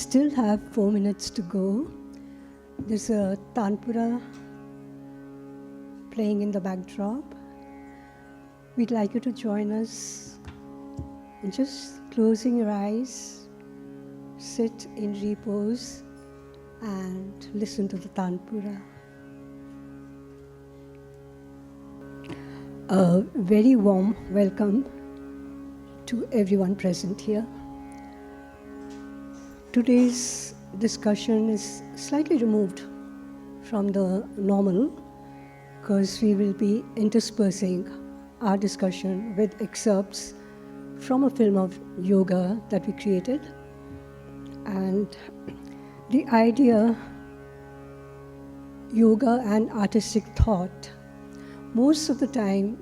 still have 4 minutes to go. There's a tanpura playing in the backdrop. We'd like you to join us in just closing your eyes, sit in repose and listen to the tanpura. A very warm welcome to everyone present here. Today's discussion is slightly removed from the normal because we will be interspersing our discussion with excerpts from a film of yoga that we created. And the idea, yoga and artistic thought, most of the time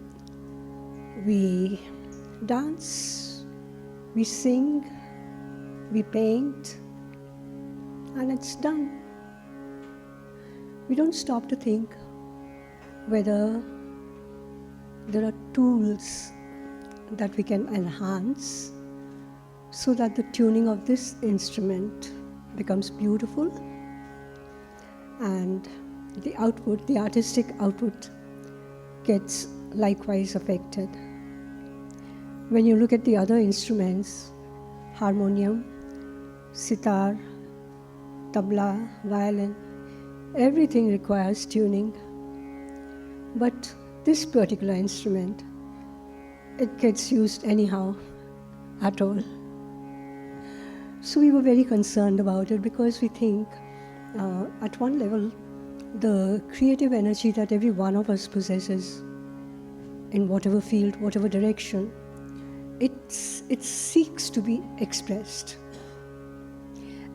we dance, we sing, we paint, and it's done. We don't stop to think whether there are tools that we can enhance so that the tuning of this instrument becomes beautiful and the output, the artistic output, gets likewise affected. When you look at the other instruments, harmonium, sitar, tabla, violin, everything requires tuning. But this particular instrument, it gets used anyhow, at all. So we were very concerned about it because we think at one level, the creative energy that every one of us possesses in whatever field, whatever direction, it seeks to be expressed.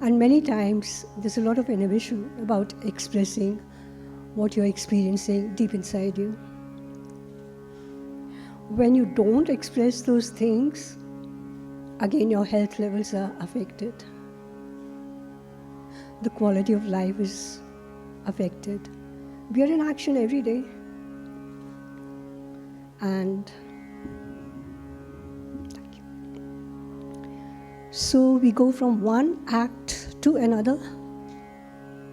And many times there's a lot of inhibition about expressing what you're experiencing deep inside you. When you don't express those things, again your health levels are affected. The quality of life is affected. We are in action every day. And thank you. So we go from one act to another.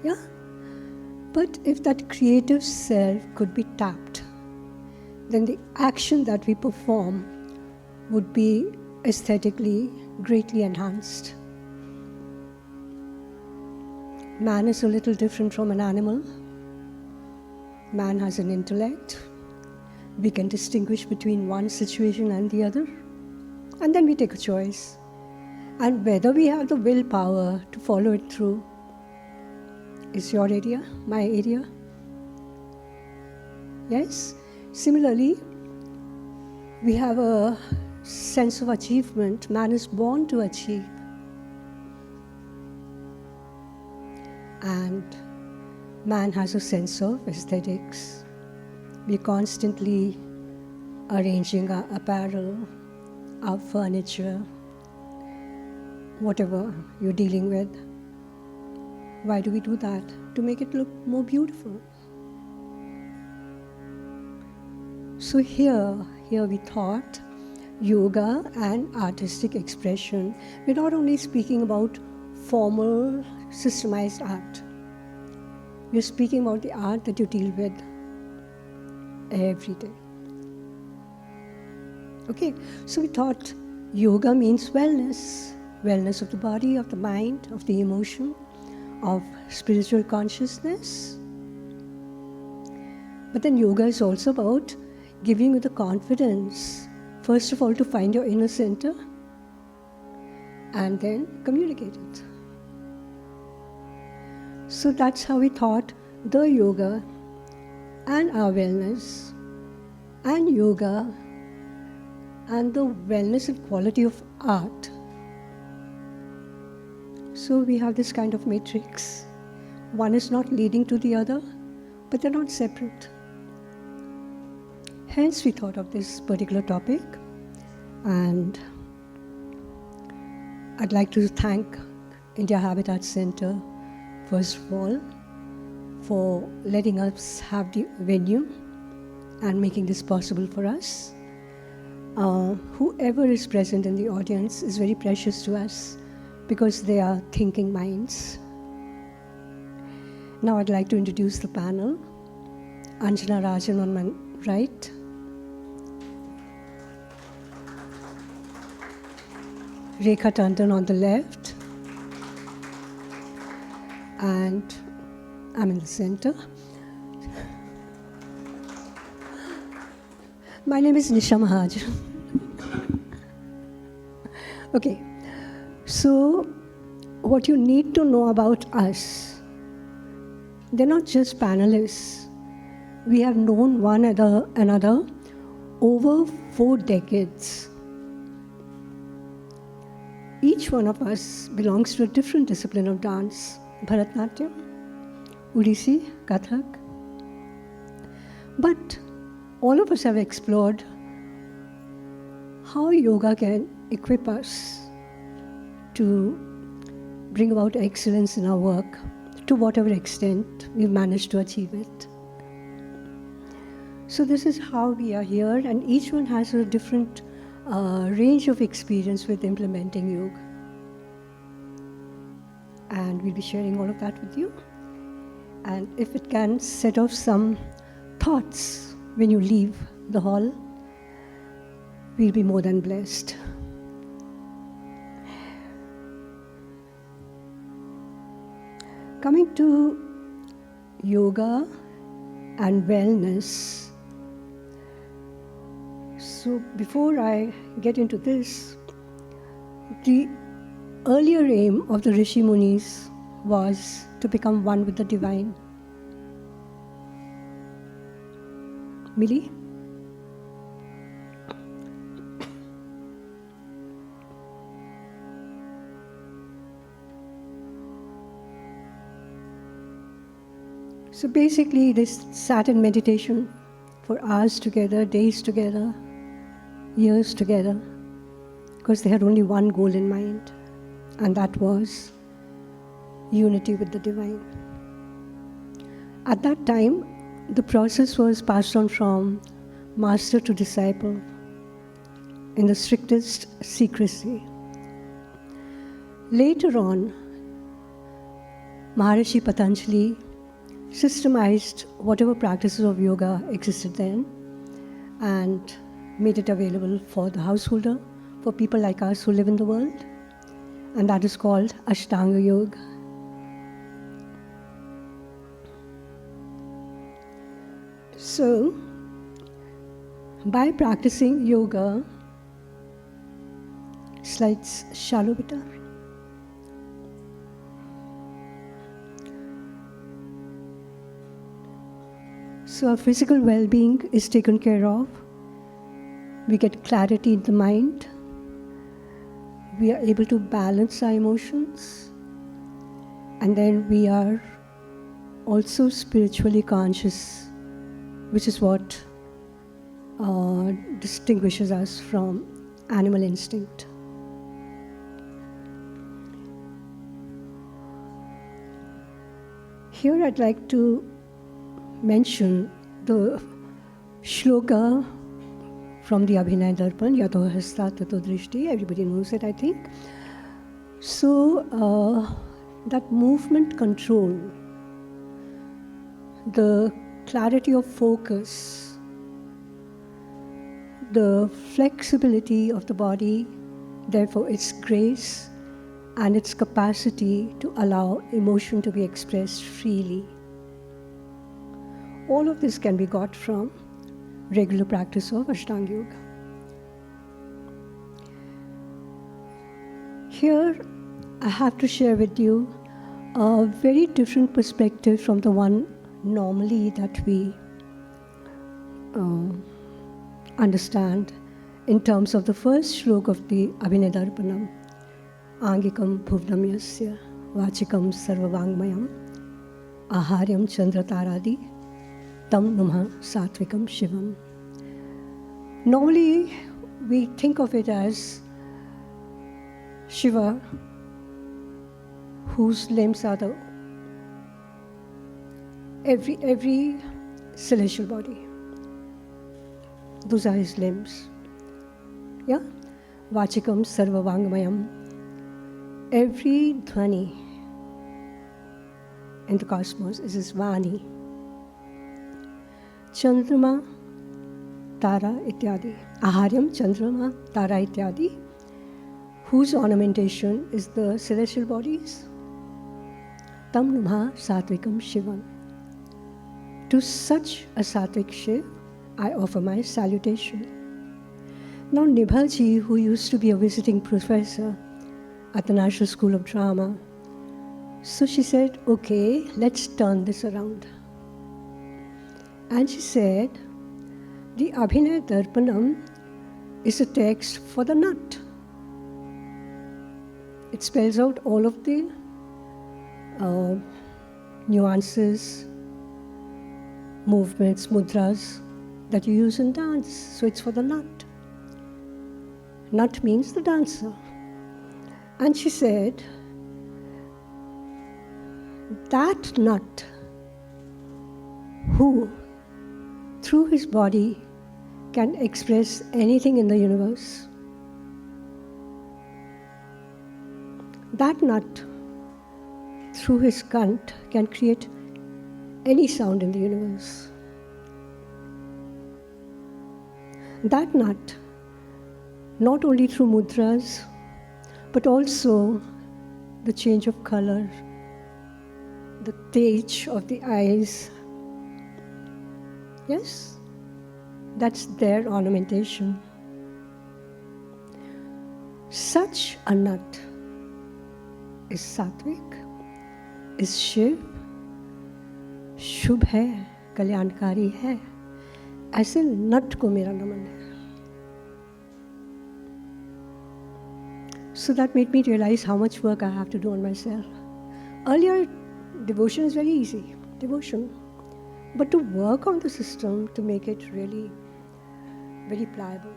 Yeah? But if that creative self could be tapped, then the action that we perform would be aesthetically greatly enhanced. Man is a little different from an animal. Man has an intellect. We can distinguish between one situation and the other. And then we take a choice. And whether we have the willpower to follow it through is your area, my area. Yes? Similarly, we have a sense of achievement. Man is born to achieve. And man has a sense of aesthetics. We're constantly arranging our apparel, our furniture, whatever you're dealing with. Why do we do that? To make it look more beautiful. So here we thought yoga and artistic expression. We're not only speaking about formal, systemized art. We're speaking about the art that you deal with every day. Okay, so we thought yoga means wellness. Wellness of the body, of the mind, of the emotion, of spiritual consciousness. But then yoga is also about giving you the confidence, first of all, to find your inner center and then communicate it. So that's how we thought the yoga and our wellness and yoga and the wellness and quality of art. So we have this kind of matrix. One is not leading to the other, but they're not separate. Hence we thought of this particular topic, and I'd like to thank India Habitat Center, first of all, for letting us have the venue and making this possible for us. Whoever is present in the audience is very precious to us because they are thinking minds. Now I'd like to introduce the panel. Anjana Rajan on my right. Rekha Tandon on the left. And I'm in the center. My name is Nisha Mahajan. Okay, so what you need to know about us, they're not just panelists. We have known one another over 4 decades. Each one of us belongs to a different discipline of dance. Bharatnatyam, Odissi, Kathak. But all of us have explored how yoga can equip us to bring about excellence in our work, to whatever extent we've managed to achieve it. So this is how we are here, and each one has a different range of experience with implementing yoga. And we'll be sharing all of that with you. And if it can set off some thoughts when you leave the hall, we'll be more than blessed. Coming to yoga and wellness. So before I get into this, the earlier aim of the Rishi Munis was to become one with the divine. Millie? So basically, they sat in meditation for hours together, days together, years together, because they had only one goal in mind, and that was unity with the divine. At that time, the process was passed on from master to disciple in the strictest secrecy. Later on, Maharishi Patanjali systemized whatever practices of yoga existed then and made it available for the householder, for people like us who live in the world, and that is called Ashtanga Yoga. So, by practicing yoga, slides shallow beta. So our physical well-being is taken care of. We get clarity in the mind. We are able to balance our emotions. And then we are also spiritually conscious, which is what distinguishes us from animal instinct. Here I'd like to mention the shloka from the Abhinay Darpan, Yato Hasta Tato Drishti. Everybody knows it, I think. So that movement control, the clarity of focus, the flexibility of the body, therefore its grace and its capacity to allow emotion to be expressed freely. All of this can be got from regular practice of Ashtanga Yoga. Here, I have to share with you a very different perspective from the one normally that we understand in terms of the first shloka of the Abhinay Darpanam. Angikam bhuvnam yasya vachikam sarvavangmayam aharyam chandrataradi tam numha satvikam shivam. Normally, we think of it as Shiva, whose limbs are the every celestial body. Those are his limbs. Yeah? Vachikam sarvavangmayam. Every dhvani in the cosmos is his vani. Chandrama, Tara, ityadi. Aharyam, Chandrama, Tara, ityadi, whose ornamentation is the celestial bodies. Tam Numha Satvikam Shivam. To such a Satvik Shiv, I offer my salutation. Now Nibhalji, who used to be a visiting professor at the National School of Drama, so she said, okay, let's turn this around. And she said, the Abhinay Darpanam is a text for the nut. It spells out all of the nuances, movements, mudras that you use in dance. So it's for the nut. Nut means the dancer. And she said, that nut who through his body can express anything in the universe, that nut through his kant can create any sound in the universe. That nut, not only through mudras, but also the change of color, the tej of the eyes. Yes, that's their ornamentation. Such a nut is Satvik, is Shiv, शुभ है, कल्याणकारी है. ऐसे नट को मेरा नमन है. So that made me realize how much work I have to do on myself. Earlier, devotion is very easy, devotion. But to work on the system, to make it really very pliable.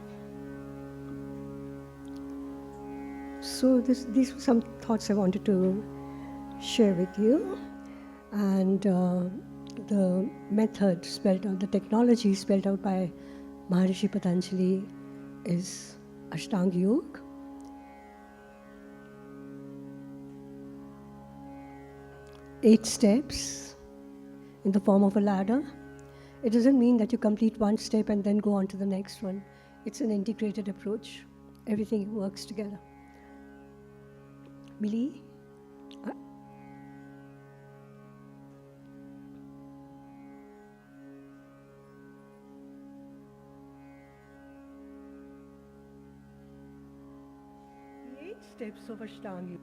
So these were some thoughts I wanted to share with you. And the method spelled out, the technology spelled out by Maharishi Patanjali is Ashtanga Yoga. Eight steps in the form of a ladder. It doesn't mean that you complete one step and then go on to the next one. It's an integrated approach. Everything works together. Millie? The 8 steps of Ashtanga Yoga.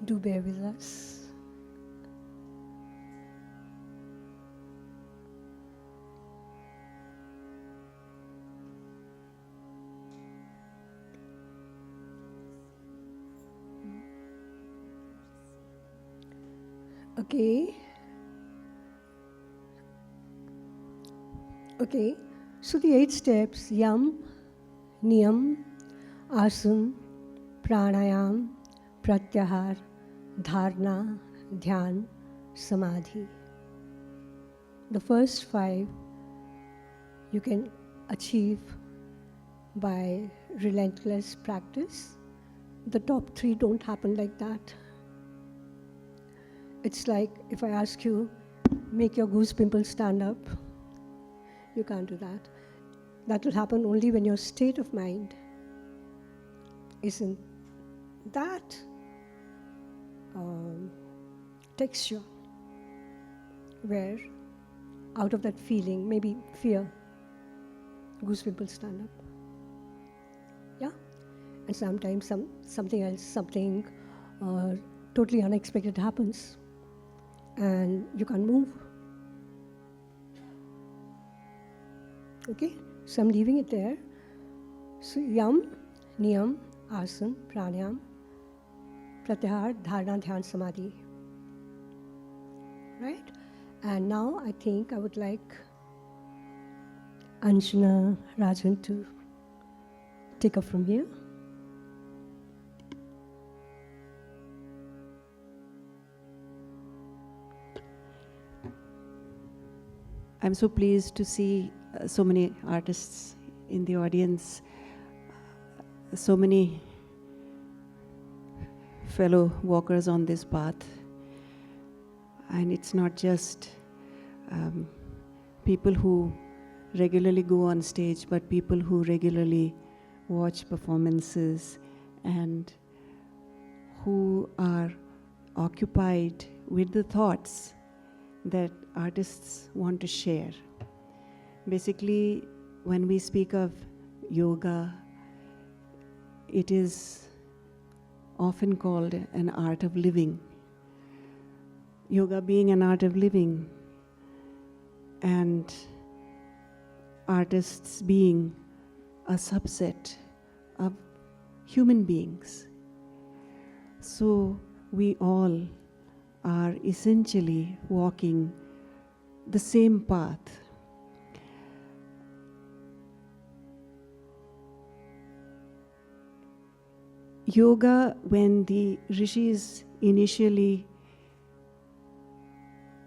Do bear with us. Okay. So the 8 steps: Yam, Niyam, Asana, Pranayam, Pratyahar, Dharana, Dhyan, Samadhi. The first 5 you can achieve by relentless practice. The top 3 don't happen like that. It's like if I ask you, make your goose pimple stand up. You can't do that. That will happen only when your state of mind is in that texture where out of that feeling, maybe fear, goose pimples stand up. Yeah? And sometimes something else, something totally unexpected happens and you can't move. Okay? So I'm leaving it there. So Yam, Niyam, Asana, Pranayam, Pratyahar, Dharana, Dhyan, Samadhi. Right? And now I think I would like Anjana Rajan to take up from here. I'm so pleased to see so many artists in the audience, so many fellow walkers on this path. And it's not just people who regularly go on stage, but people who regularly watch performances and who are occupied with the thoughts that artists want to share. Basically, when we speak of yoga, it is often called an art of living. Yoga being an art of living, and artists being a subset of human beings. So we all are essentially walking the same path. Yoga, when the rishis initially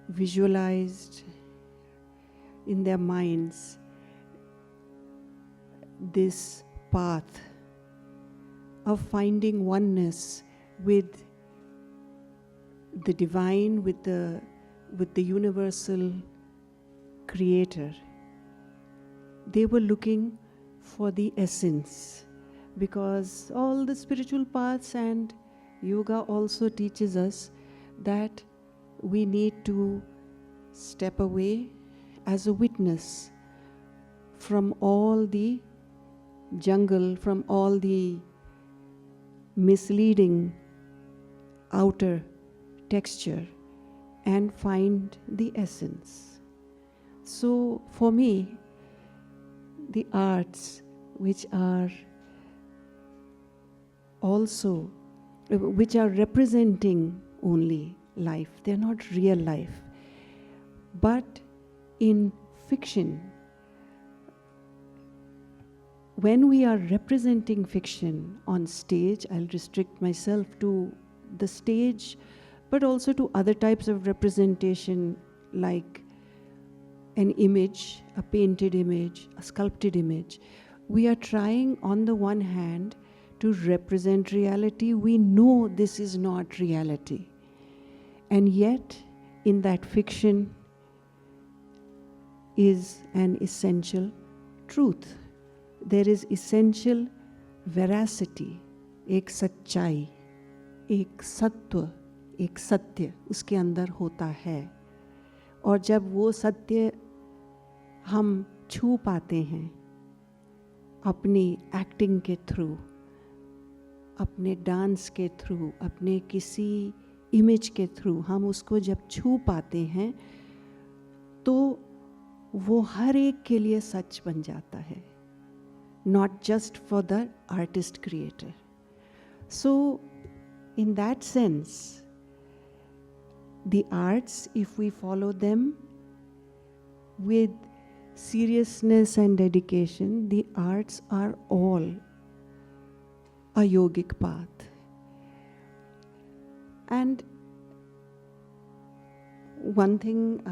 visualized in their minds this path of finding oneness with the divine, with the universal creator, they were looking for the essence, because all the spiritual paths and yoga also teaches us that we need to step away as a witness from all the jungle, from all the misleading outer texture, and find the essence. So for me, the arts which are representing only life, they're not real life. But in fiction, when we are representing fiction on stage, I'll restrict myself to the stage, but also to other types of representation like an image, a painted image, a sculpted image. We are trying on the one hand to represent reality. We know this is not reality. And yet, in that fiction is an essential truth. There is essential veracity, एक सच्चाई, एक सत्व, एक सत्य उसके अंदर होता है. और जब वो सत्य हम छू पाते हैं अपनी एक्टिंग के थ्रू, अपने डांस के थ्रू, अपने किसी इमेज के थ्रू, हम उसको जब छू पाते हैं तो वो हर एक के लिए सच बन जाता है, not just for the artist creator. So in that sense, the arts, if we follow them with seriousness and dedication, the arts are all a yogic path. And one thing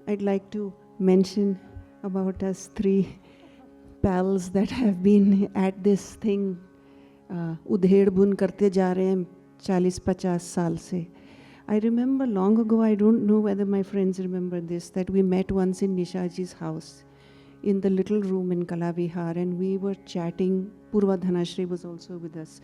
I'd like to mention about us three pals that have been at this thing, udhed bun karte ja rahe hain 40-50 saal se. I remember long ago, I don't know whether my friends remember this, that we met once in Nishaji's house in the little room in Kalavihar, and we were chatting. Purva Dhanashri was also with us.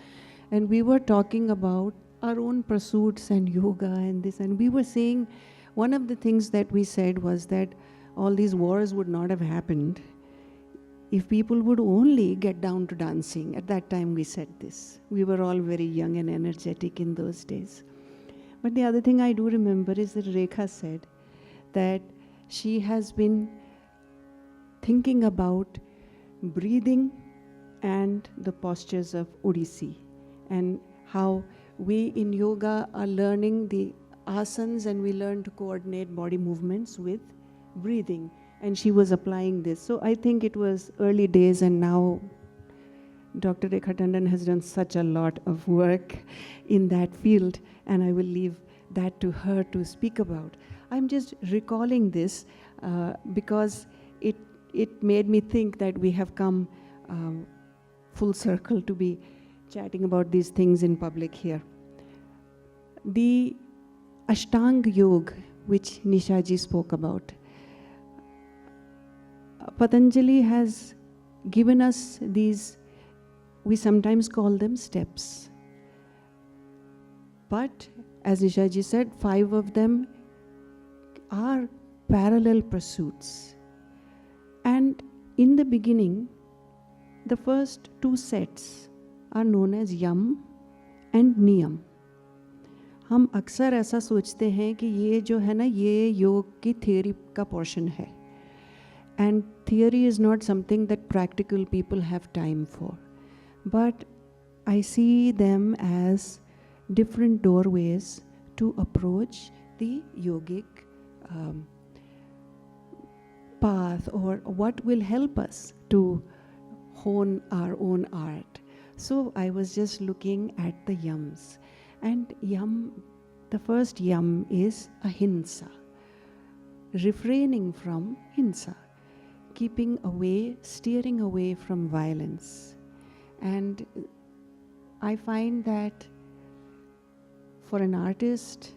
And we were talking about our own pursuits and yoga and this. And we were saying, one of the things that we said was that all these wars would not have happened if people would only get down to dancing. At that time we said this. We were all very young and energetic in those days. But the other thing I do remember is that Rekha said that she has been thinking about breathing and the postures of Odissi, and how we in yoga are learning the asanas and we learn to coordinate body movements with breathing. And she was applying this. So I think it was early days, and now Dr. Rekha Tandon has done such a lot of work in that field, and I will leave that to her to speak about. I'm just recalling this because it made me think that we have come full circle to be chatting about these things in public here. The Ashtanga Yoga, which Nisha ji spoke about, Patanjali has given us these, we sometimes call them steps. But as Nisha ji said, 5 of them are parallel pursuits. And in the beginning, the first 2 sets are known as yam and niyam. हम अक्सर ऐसा सोचते हैं कि ये जो है ना, ये योग की थियरी का पोर्शन है. And theory is not something that practical people have time for. But I see them as different doorways to approach the yogic path, or what will help us to hone our own art. So I was just looking at the yams. And yam, the first yam is ahimsa, refraining from hinsa, keeping away, steering away from violence. And I find that for an artist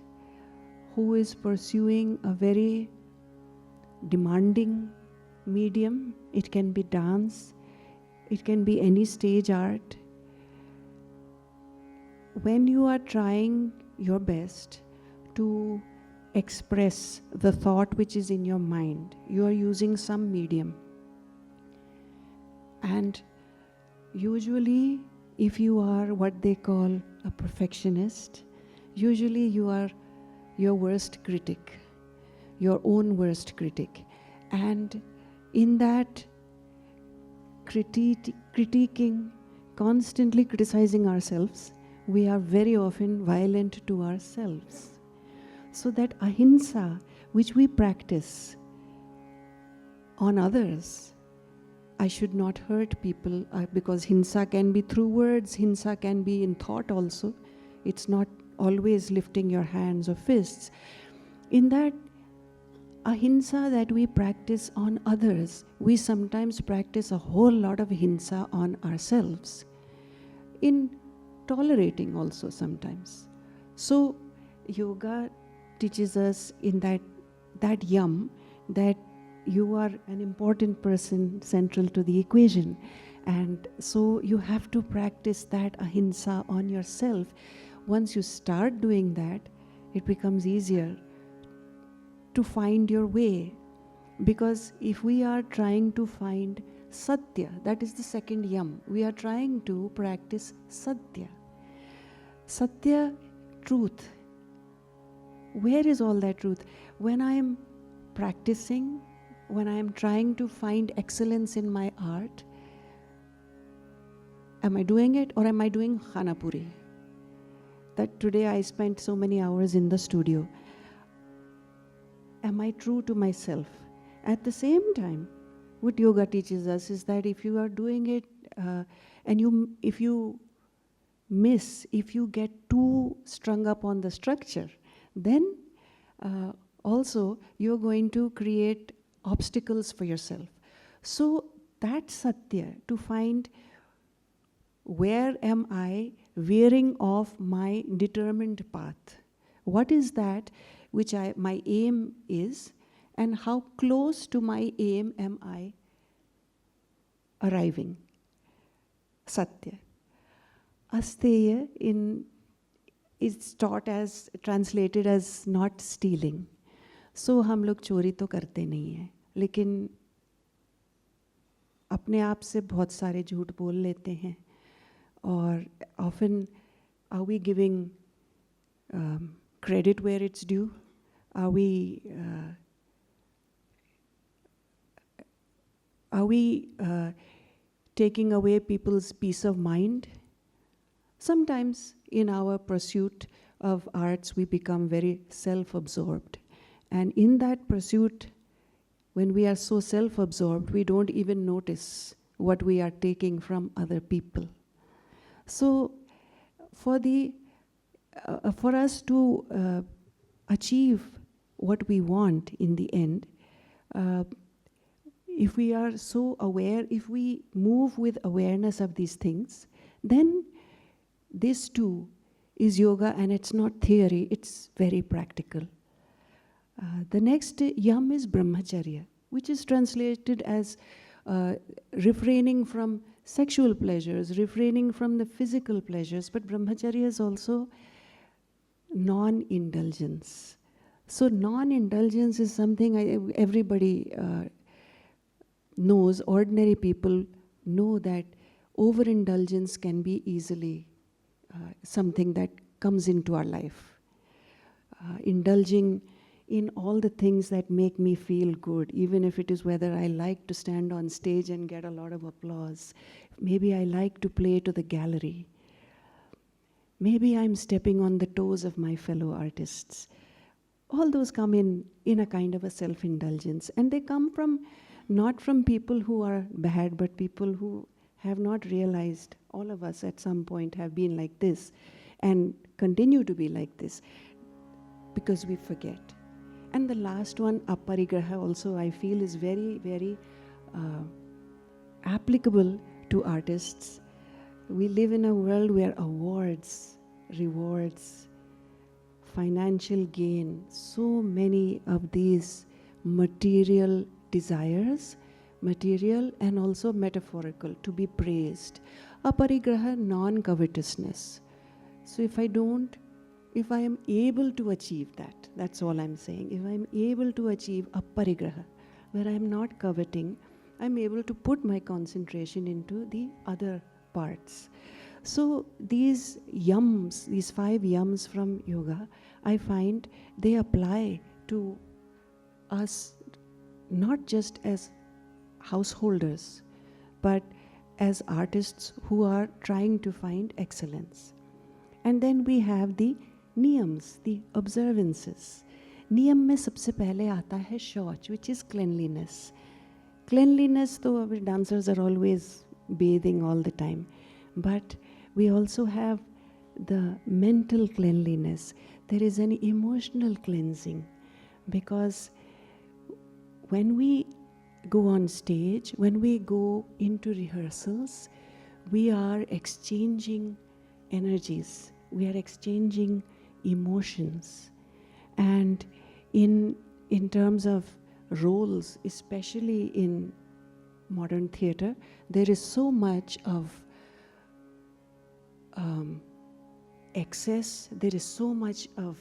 who is pursuing a very demanding medium, it can be dance, it can be any stage art. When you are trying your best to express the thought which is in your mind, you are using some medium. And usually, if you are what they call a perfectionist, usually you are your worst critic, your own worst critic. And in that critiquing, constantly criticizing ourselves, we are very often violent to ourselves. So that ahimsa, which we practice on others, I should not hurt people, because hinsa can be through words, hinsa can be in thought also. It's not always lifting your hands or fists. In that ahimsa that we practice on others, we sometimes practice a whole lot of hinsa on ourselves, in tolerating also sometimes. So yoga teaches us in that yam that you are an important person central to the equation. And so you have to practice that ahimsa on yourself. Once you start doing that, it becomes easier to find your way. Because if we are trying to find satya, that is the second yam, we are trying to practice satya. Satya, truth. Where is all that truth? When I am practicing, when I am trying to find excellence in my art, am I doing it or am I doing khanapuri? That today I spent so many hours in the studio. Am I true to myself? At the same time, what yoga teaches us is that if you are doing it if you miss, if you get too strung up on the structure, then also you're going to create obstacles for yourself. So that's satya, to find where am I veering off my determined path. What is that which my aim is, and how close to my aim am I arriving? Satya. Asteya is taught as, translated as not stealing. So हम लोग चोरी तो करते नहीं हैं, लेकिन अपने आप से बहुत सारे झूठ बोल लेते हैं. Or often, are we giving credit where it's due? Are we taking away people's peace of mind? Sometimes in our pursuit of arts, we become very self-absorbed. And in that pursuit, when we are so self-absorbed, we don't even notice what we are taking from other people. So for us to achieve what we want in the end. If we are so aware, if we move with awareness of these things, then this too is yoga, and it's not theory, it's very practical. The next yam is brahmacharya, which is translated as refraining from sexual pleasures, refraining from the physical pleasures, but brahmacharya is also non-indulgence. So non-indulgence is something everybody knows. Ordinary people know that overindulgence can be easily something that comes into our life. Indulging in all the things that make me feel good, even if it is whether I like to stand on stage and get a lot of applause. Maybe I like to play to the gallery. Maybe I'm stepping on the toes of my fellow artists. All those come in a kind of a self-indulgence. And they come from, not from people who are bad, but people who have not realized. All of us at some point have been like this and continue to be like this because we forget. And the last one, aparigraha, also I feel is very, very applicable to artists. We live in a world where awards, rewards, financial gain, so many of these material desires, material and also metaphorical, to be praised. Aparigraha, non-covetousness. So if I am able to achieve that, that's all I'm saying. If I'm able to achieve aparigraha, where I'm not coveting, I'm able to put my concentration into the other parts. So these yams, these 5 yams from yoga, I find they apply to us not just as householders, but as artists who are trying to find excellence. And then we have the niyams, the observances. Niyam mein sabse pehle aata hai shauch, which is cleanliness. Cleanliness, though our dancers are always bathing all the time, but we also have the mental cleanliness. There is an emotional cleansing, because when we go on stage, when we go into rehearsals, we are exchanging energies, we are exchanging emotions. And in terms of roles, especially in modern theatre, there is so much of excess, there is so much of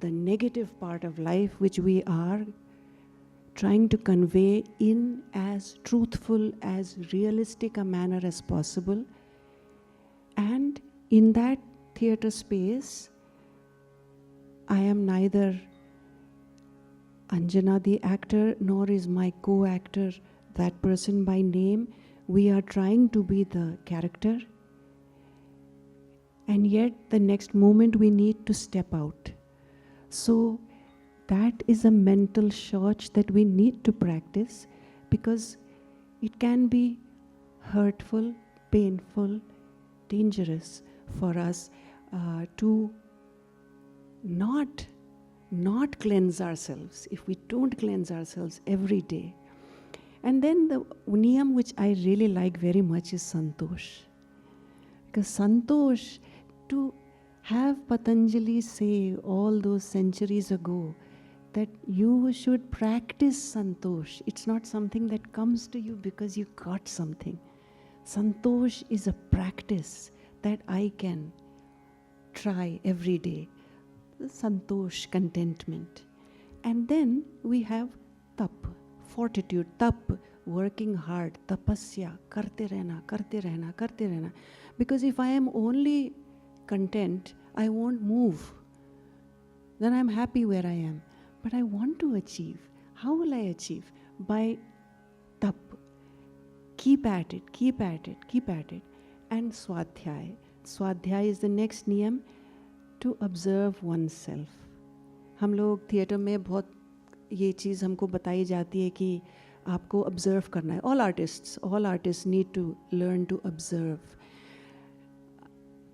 the negative part of life which we are trying to convey in as truthful, as realistic a manner as possible. And in that theatre space, I am neither Anjana the actor, nor is my co-actor that person by name. We are trying to be the character, and yet the next moment we need to step out. So that is a mental shauch that we need to practice, because it can be hurtful, painful, dangerous for us to not cleanse ourselves if we don't cleanse ourselves every day. And then the niyam which I really like very much is santosh. Because santosh, to have Patanjali say all those centuries ago that you should practice santosh. It's not something that comes to you because you got something. Santosh is a practice that I can try every day. Santosh, contentment. And then we have tap, fortitude, tap, working hard, tapasya, karte rehna, karte rehna, karte rehna. Because if I am only content, I won't move. Then I'm happy where I am. But I want to achieve. How will I achieve? By tap. Keep at it, keep at it, keep at it. And swadhyay. Swadhyay is the next niyam, to observe oneself. हम लोग theatre में बहुत ये चीज़ हमको बताई जाती है कि आपको observe करना है. All artists need to learn to observe.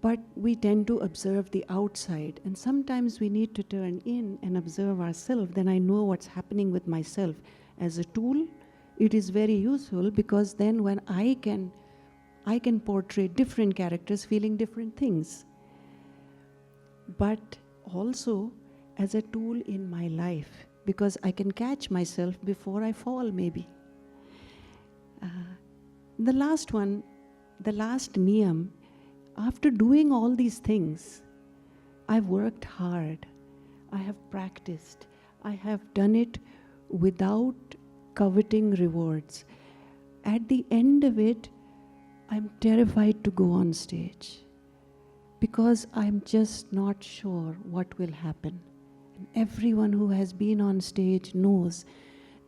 But we tend to observe the outside, and sometimes we need to turn in and observe ourselves. Then I know what's happening with myself. As a tool, it is very useful, because then when I can portray different characters feeling different things. But also as a tool in my life, because I can catch myself before I fall, maybe. The last one, the last niyam, after doing all these things, I've worked hard, I have practiced, I have done it without coveting rewards. At the end of it, I'm terrified to go on stage, because I'm just not sure what will happen. And everyone who has been on stage knows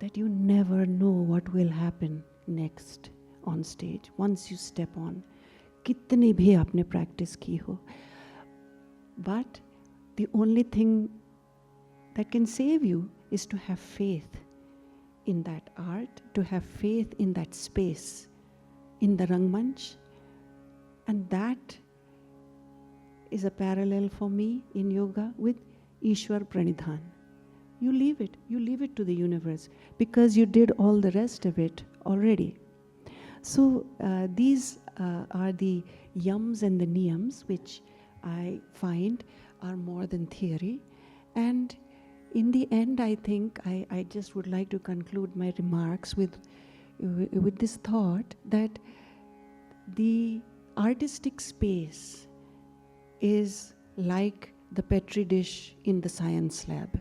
that you never know what will happen next on stage once you step on. कितनी भी आपने practice की हो. But the only thing that can save you is to have faith in that art, to have faith in that space, in the Rangmanch. And that is a parallel for me in yoga with Ishwar Pranidhan. You leave it to the universe, because you did all the rest of it already. So these are the yams and the niyams, which I find are more than theory. And in the end, I think I just would like to conclude my remarks with this thought that the artistic space is like the Petri dish in the science lab.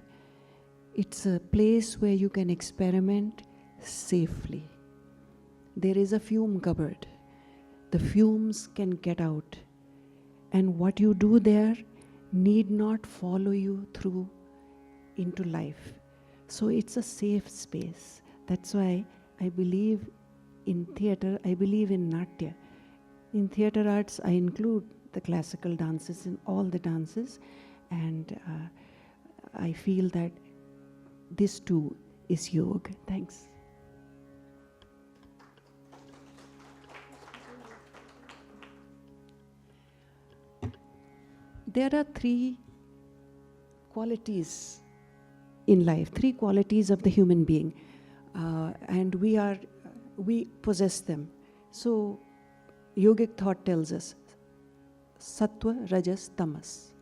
It's a place where you can experiment safely. There is a fume cupboard. The fumes can get out. And what you do there need not follow you through into life. So it's a safe space. That's why I believe in theater, I believe in Natya. In theater arts, I include the classical dances in all the dances, and I feel that this too is yoga. Thanks. There are three qualities in life, three qualities of the human being, and we possess them. So yogic thought tells us sattva, rajas, tamas.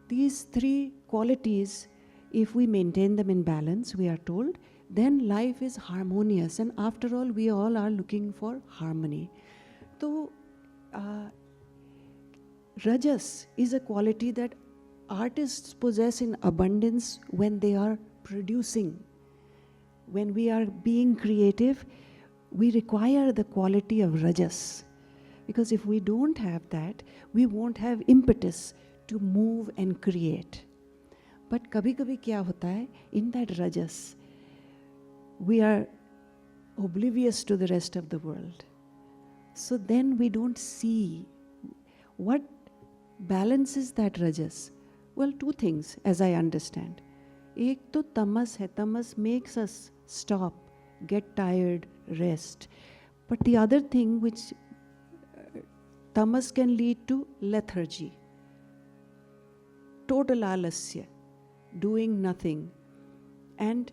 These three qualities, if we maintain them in balance, we are told, then life is harmonious. And after all, we all are looking for harmony. So rajas is a quality that artists possess in abundance when they are producing. When we are being creative, we require the quality of rajas. Because if we don't have that, we won't have impetus to move and create. But kabhi-kabhi kya hota hai, in that rajas, we are oblivious to the rest of the world. So then we don't see what balances that rajas. Well, two things, as I understand. Ek to tamas hai. Tamas makes us stop, get tired, rest. But the other thing, which tamas can lead to lethargy, total alasya, doing nothing, and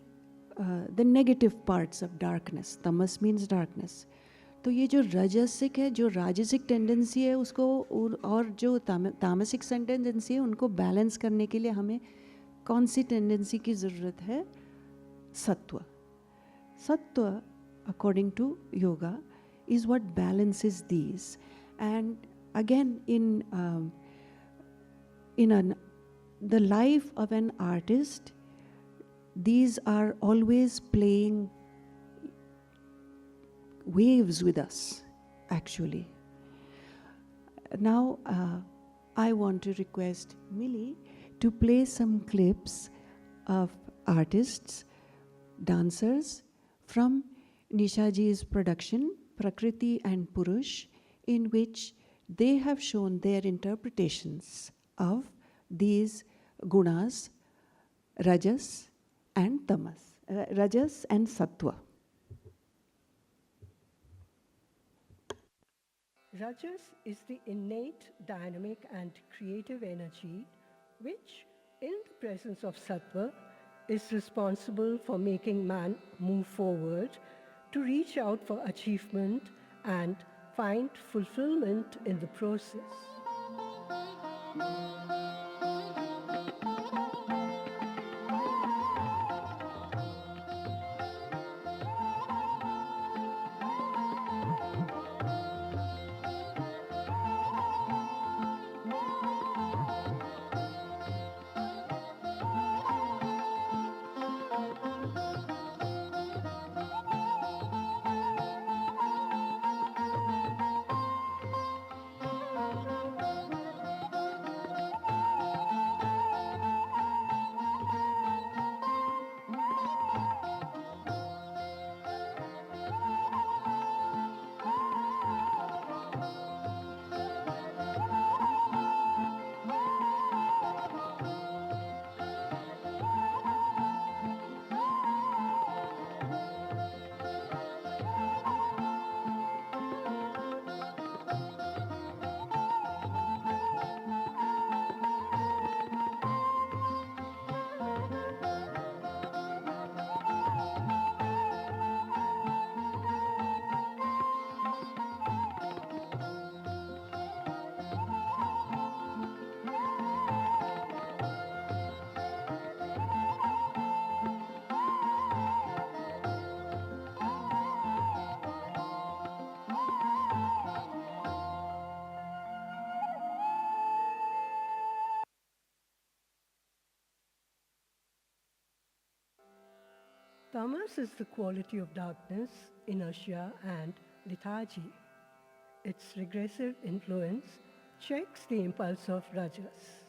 the negative parts of darkness. Tamas means darkness. तो ये जो राजसिक है, जो राजसिक tendency है, उसको और जो तामसिक टेंडेंसी है, उनको बैलेंस करने के लिए हमें कौन सी टेंडेंसी की ज़रूरत है? सत्व. Sattva, according to yoga, is what balances these. And again, in the life of an artist, these are always playing waves with us, actually. Now, I want to request Millie to play some clips of artists, dancers from Nisha ji's production, Prakriti and Purush, in which they have shown their interpretations of these gunas, rajas and tamas, rajas and sattva. Rajas is the innate, dynamic, and creative energy which, in the presence of Sattva, is responsible for making man move forward to reach out for achievement and find fulfillment in the process. Tamas is the quality of darkness, inertia, and lethargy. Its regressive influence checks the impulse of Rajas.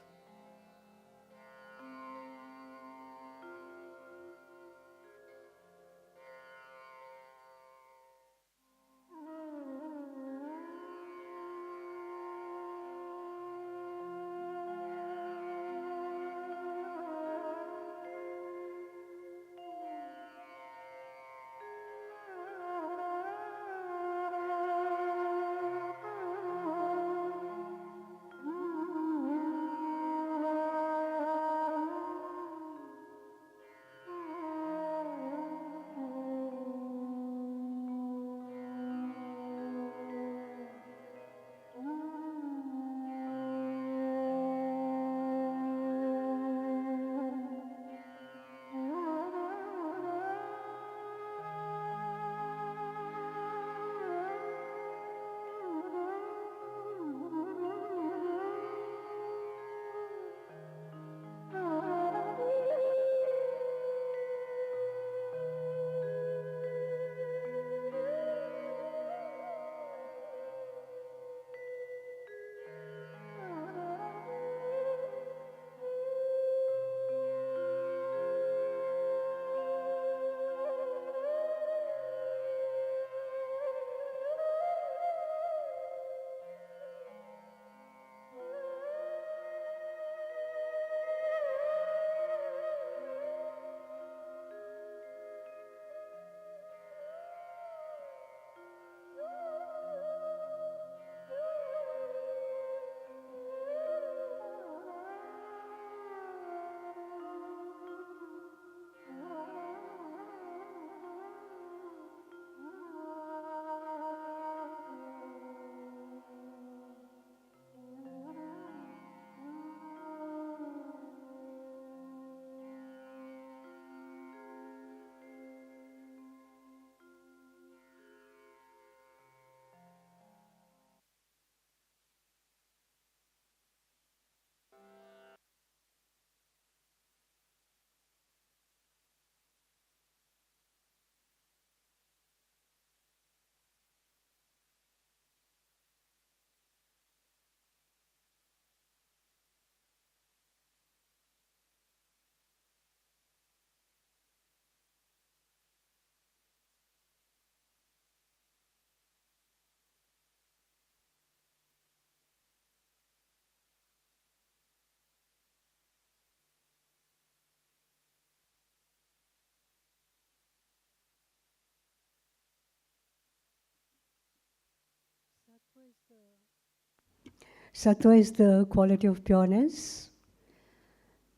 Sattva is the quality of pureness.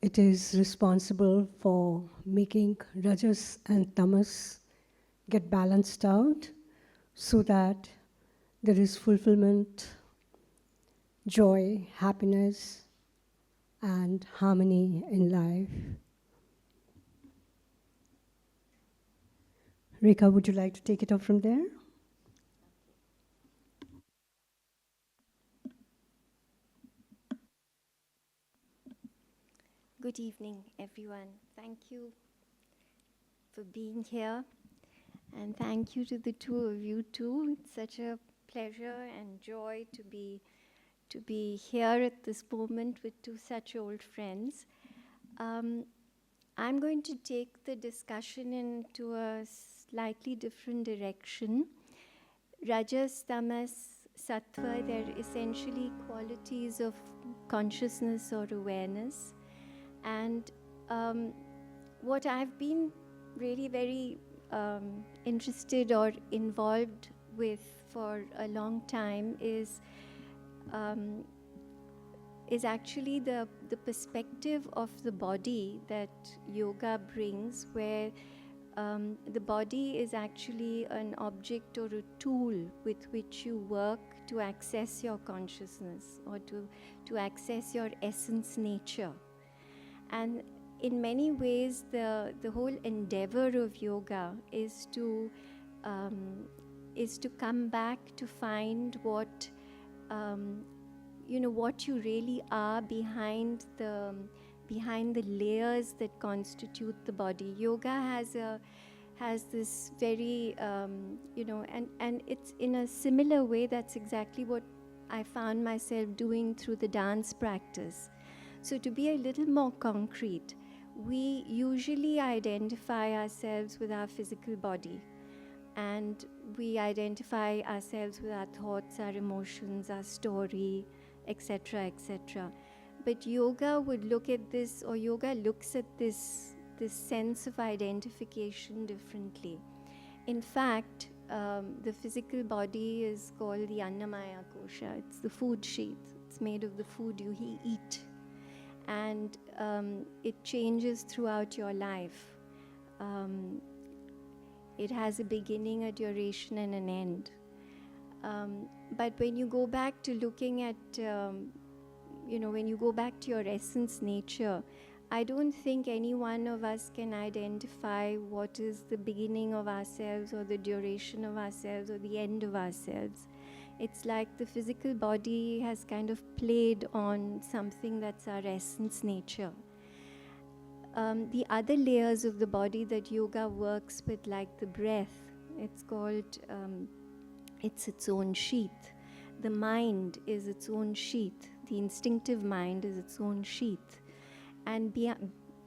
It is responsible for making rajas and tamas get balanced out so that there is fulfillment, joy, happiness, and harmony in life. Rekha, would you like to take it up from there? Good evening, everyone. Thank you for being here. And thank you to the two of you too. It's such a pleasure and joy to be here at this moment with two such old friends. I'm going to take the discussion into a slightly different direction. Rajas, tamas, sattva, they're essentially qualities of consciousness or awareness. And what I've been really very interested or involved with for a long time is actually the perspective of the body that yoga brings, where the body is actually an object or a tool with which you work to access your consciousness or to access your essence nature. And in many ways, the whole endeavor of yoga is to come back to find what what you really are behind the layers that constitute the body. Yoga has this very and it's in a similar way. That's exactly what I found myself doing through the dance practice. So to be a little more concrete, we usually identify ourselves with our physical body, and we identify ourselves with our thoughts, our emotions, our story, etc., etc. But yoga would look at this, or yoga looks at this sense of identification differently. In fact, the physical body is called the Annamaya Kosha. It's the food sheath. It's made of the food you eat. And it changes throughout your life. It has a beginning, a duration, and an end. But when you go back to looking at, when you go back to your essence nature, I don't think any one of us can identify what is the beginning of ourselves or the duration of ourselves or the end of ourselves. It's like the physical body has kind of played on something that's our essence nature. The other layers of the body that yoga works with, like the breath, it's called, it's its own sheath. The mind is its own sheath. The instinctive mind is its own sheath. And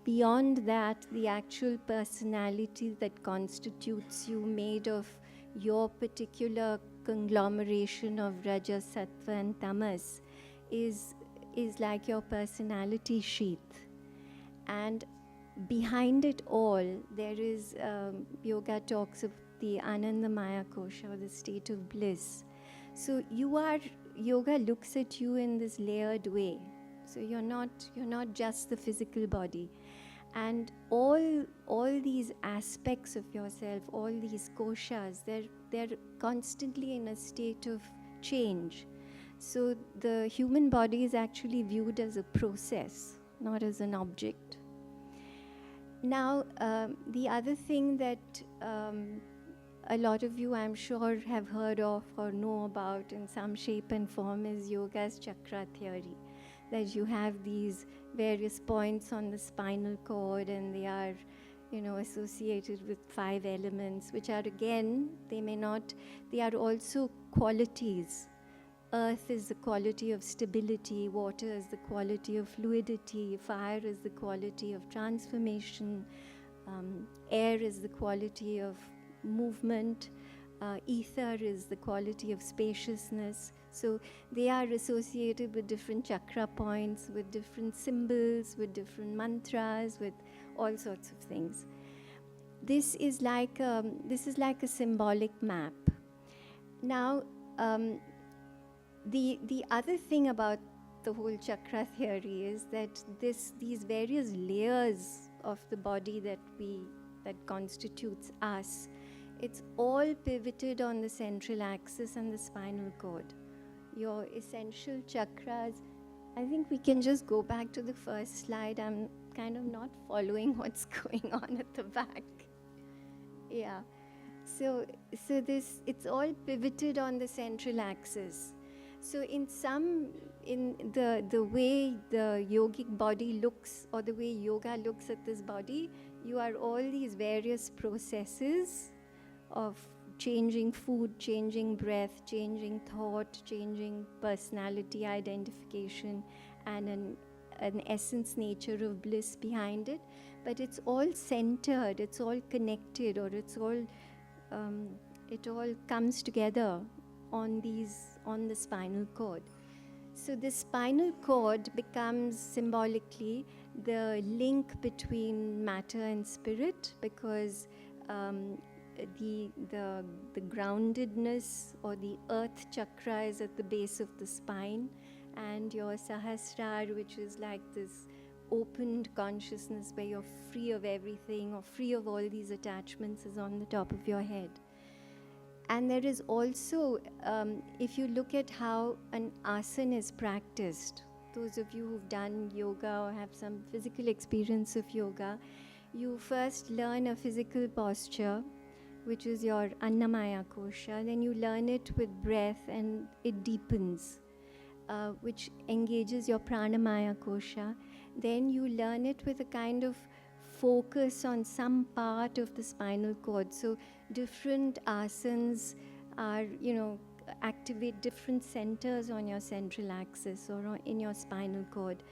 beyond that, the actual personality that constitutes you, made of your particular conglomeration of rajas, sattva, and tamas, is like your personality sheath. And behind it all, there is, yoga talks of the Anandamaya Kosha, or the state of bliss. So yoga looks at you in this layered way. So you're not just the physical body. And all these aspects of yourself, all these koshas, they're constantly in a state of change. So the human body is actually viewed as a process, not as an object. Now, the other thing that a lot of you, I'm sure, have heard of or know about in some shape and form is yoga's chakra theory. That you have these various points on the spinal cord, and they are, associated with 5 elements, which are, again, they are also qualities. Earth is the quality of stability, water is the quality of fluidity, fire is the quality of transformation, air is the quality of movement, ether is the quality of spaciousness. So they are associated with different chakra points, with different symbols, with different mantras, with all sorts of things. This is like a symbolic map. Now, the other thing about the whole chakra theory is that these various layers of the body that constitutes us, it's all pivoted on the central axis and the spinal cord. Your essential chakras, I think we can just go back to the first slide. I'm kind of not following what's going on at the back. Yeah. So this, it's all pivoted on the central axis. So in the way the yogic body looks, or the way yoga looks at this body, you are all these various processes of changing food, changing breath, changing thought, changing personality identification, and an essence nature of bliss behind it. But it's all centered, it's all connected, or it's all it all comes together on the spinal cord. So the spinal cord becomes symbolically the link between matter and spirit, because the groundedness, or the earth chakra, is at the base of the spine, and your sahasrara, which is like this opened consciousness where you're free of everything, or free of all these attachments, is on the top of your head. And there is also, if you look at how an asana is practiced, those of you who've done yoga or have some physical experience of yoga, you first learn a physical posture, which is your Annamaya kosha. Then you learn it with breath, and it deepens, which engages your Pranamaya kosha. Then you learn it with a kind of focus on some part of the spinal cord. So different asanas are, activate different centers on your central axis or in your spinal cord.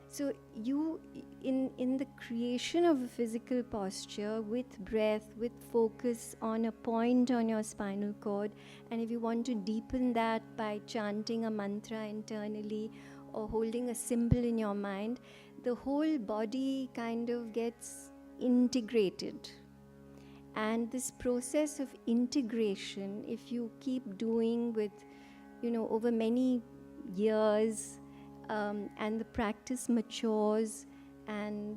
So you, in the creation of a physical posture with breath, with focus on a point on your spinal cord, and if you want to deepen that by chanting a mantra internally or holding a symbol in your mind, the whole body kind of gets integrated. And this process of integration, if you keep doing with, over many years, and the practice matures, and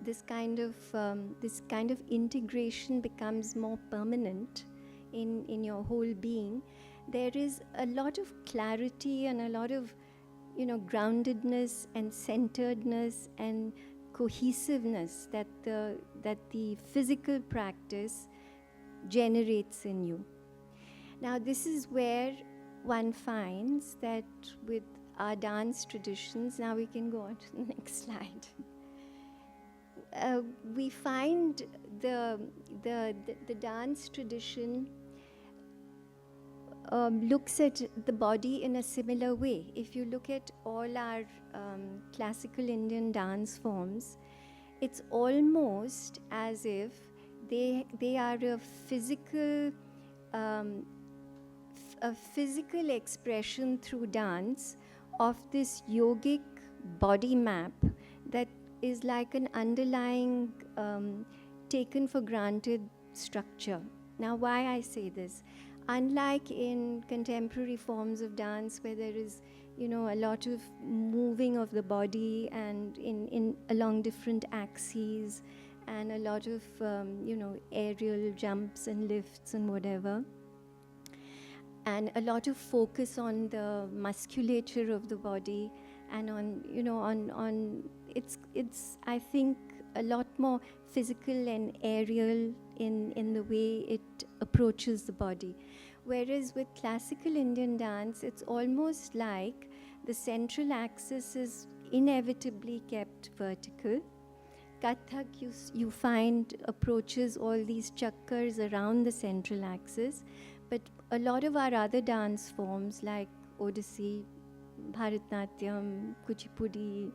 this kind of integration becomes more permanent in your whole being, there is a lot of clarity and a lot of groundedness and centeredness and cohesiveness that the physical practice generates in you. Now this is where one finds that with our dance traditions, now we can go on to the next slide. We find the dance tradition looks at the body in a similar way. If you look at all our classical Indian dance forms, it's almost as if they are a physical expression through dance of this yogic body map that is like an underlying taken for granted structure. Now, why I say this? Unlike in contemporary forms of dance where there is, a lot of moving of the body and in along different axes, and a lot of, aerial jumps and lifts and whatever, and a lot of focus on the musculature of the body, and on it's I think a lot more physical and aerial in the way it approaches the body. Whereas with classical Indian dance, it's almost like the central axis is inevitably kept vertical. Kathak, you find, approaches all these chakras around the central axis, but a lot of our other dance forms like Odissi, Bharatnatyam, Kuchipudi,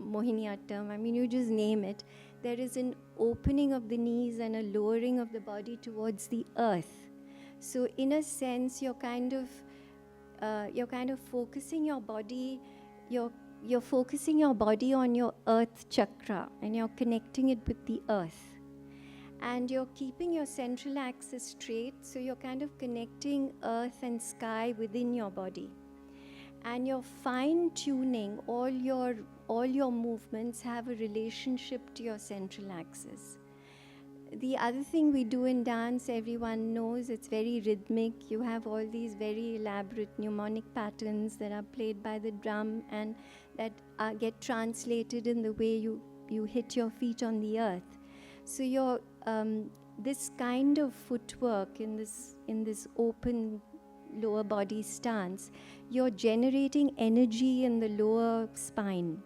Mohiniyattam, you just name it, there is an opening of the knees and a lowering of the body towards the earth. So in a sense, you're kind of focusing your body, you're focusing your body on your earth chakra, and you're connecting it with the earth. And you're keeping your central axis straight, so you're kind of connecting earth and sky within your body. and your fine tuning, all your movements have a relationship to your central axis. The other thing we do in dance, everyone knows, it's very rhythmic. You have all these very elaborate mnemonic patterns that are played by the drum and that get translated in the way you hit your feet on the earth. So your this kind of footwork in this open lower body stance, you're generating energy in the lower spine.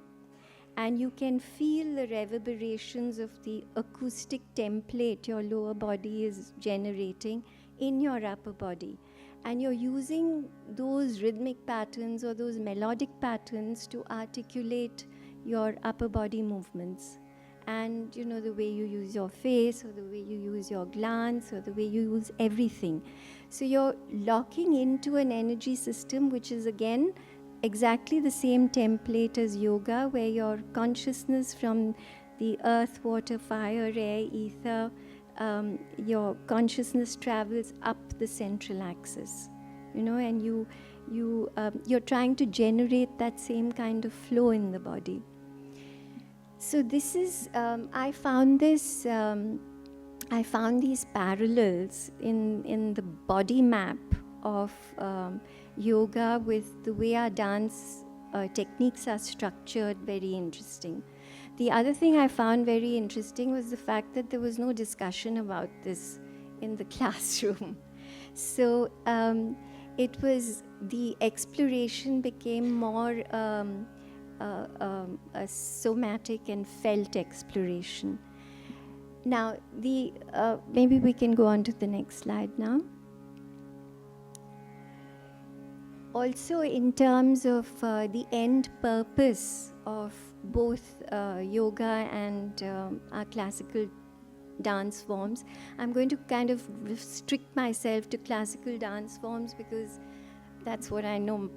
And you can feel the reverberations of the acoustic template your lower body is generating in your upper body. And you're using those rhythmic patterns or those melodic patterns to articulate your upper body movements. And you know, the way you use your face, or the way you use your glance, or the way you use everything. So you're locking into an energy system which is again exactly the same template as yoga, where your consciousness from the earth, water, fire, air, ether, your consciousness travels up the central axis, you know, and you're trying to generate that same kind of flow in the body. So this is, I found these parallels in the body map of yoga with the way our dance techniques are structured, very interesting. The other thing I found very interesting was the fact that there was no discussion about this in the classroom. So it was, the exploration became more a somatic and felt exploration. Now, maybe we can go on to the next slide now. Also, in terms of the end purpose of both yoga and our classical dance forms, I'm going to kind of restrict myself to classical dance forms because that's what I know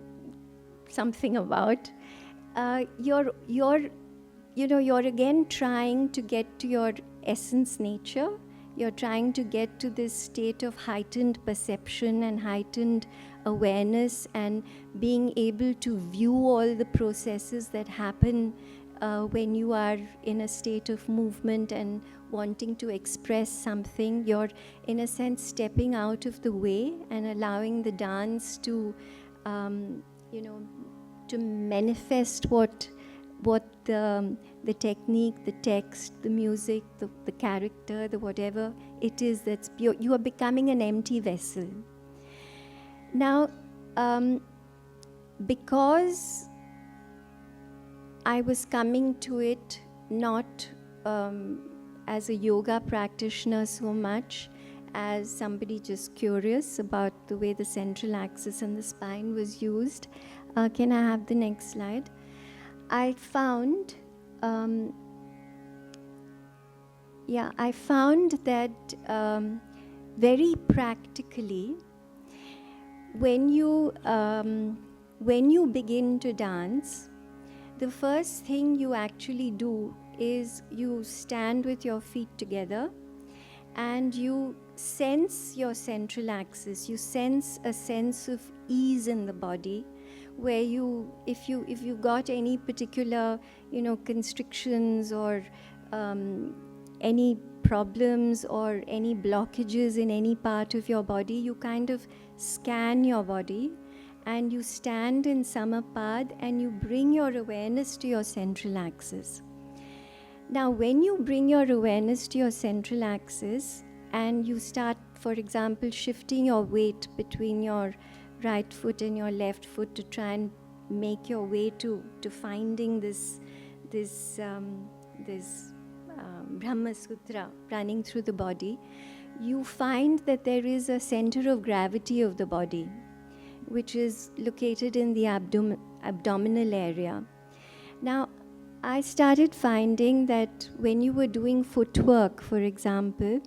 something about. You're again trying to get to your essence nature. You're trying to get to this state of heightened perception and heightened awareness and being able to view all the processes that happen when you are in a state of movement and wanting to express something. You're, in a sense, stepping out of the way and allowing the dance to, to manifest what the technique, the text, the music, the character, the whatever it is that's pure. You are becoming an empty vessel. Now, because I was coming to it not as a yoga practitioner so much as somebody just curious about the way the central axis and the spine was used. Can I have the next slide? I found that very practically, when you begin to dance, the first thing you actually do is you stand with your feet together and you sense your central axis. You sense a sense of ease in the body, where if you've got any particular, constrictions or any problems or any blockages in any part of your body, you kind of scan your body and you stand in Samapad and you bring your awareness to your central axis. Now, when you bring your awareness to your central axis and you start, for example, shifting your weight between your right foot and your left foot to try and make your way to finding this Brahma Sutra running through the body, you find that there is a center of gravity of the body, which is located in the abdominal area. Now, I started finding that when you were doing footwork, for example,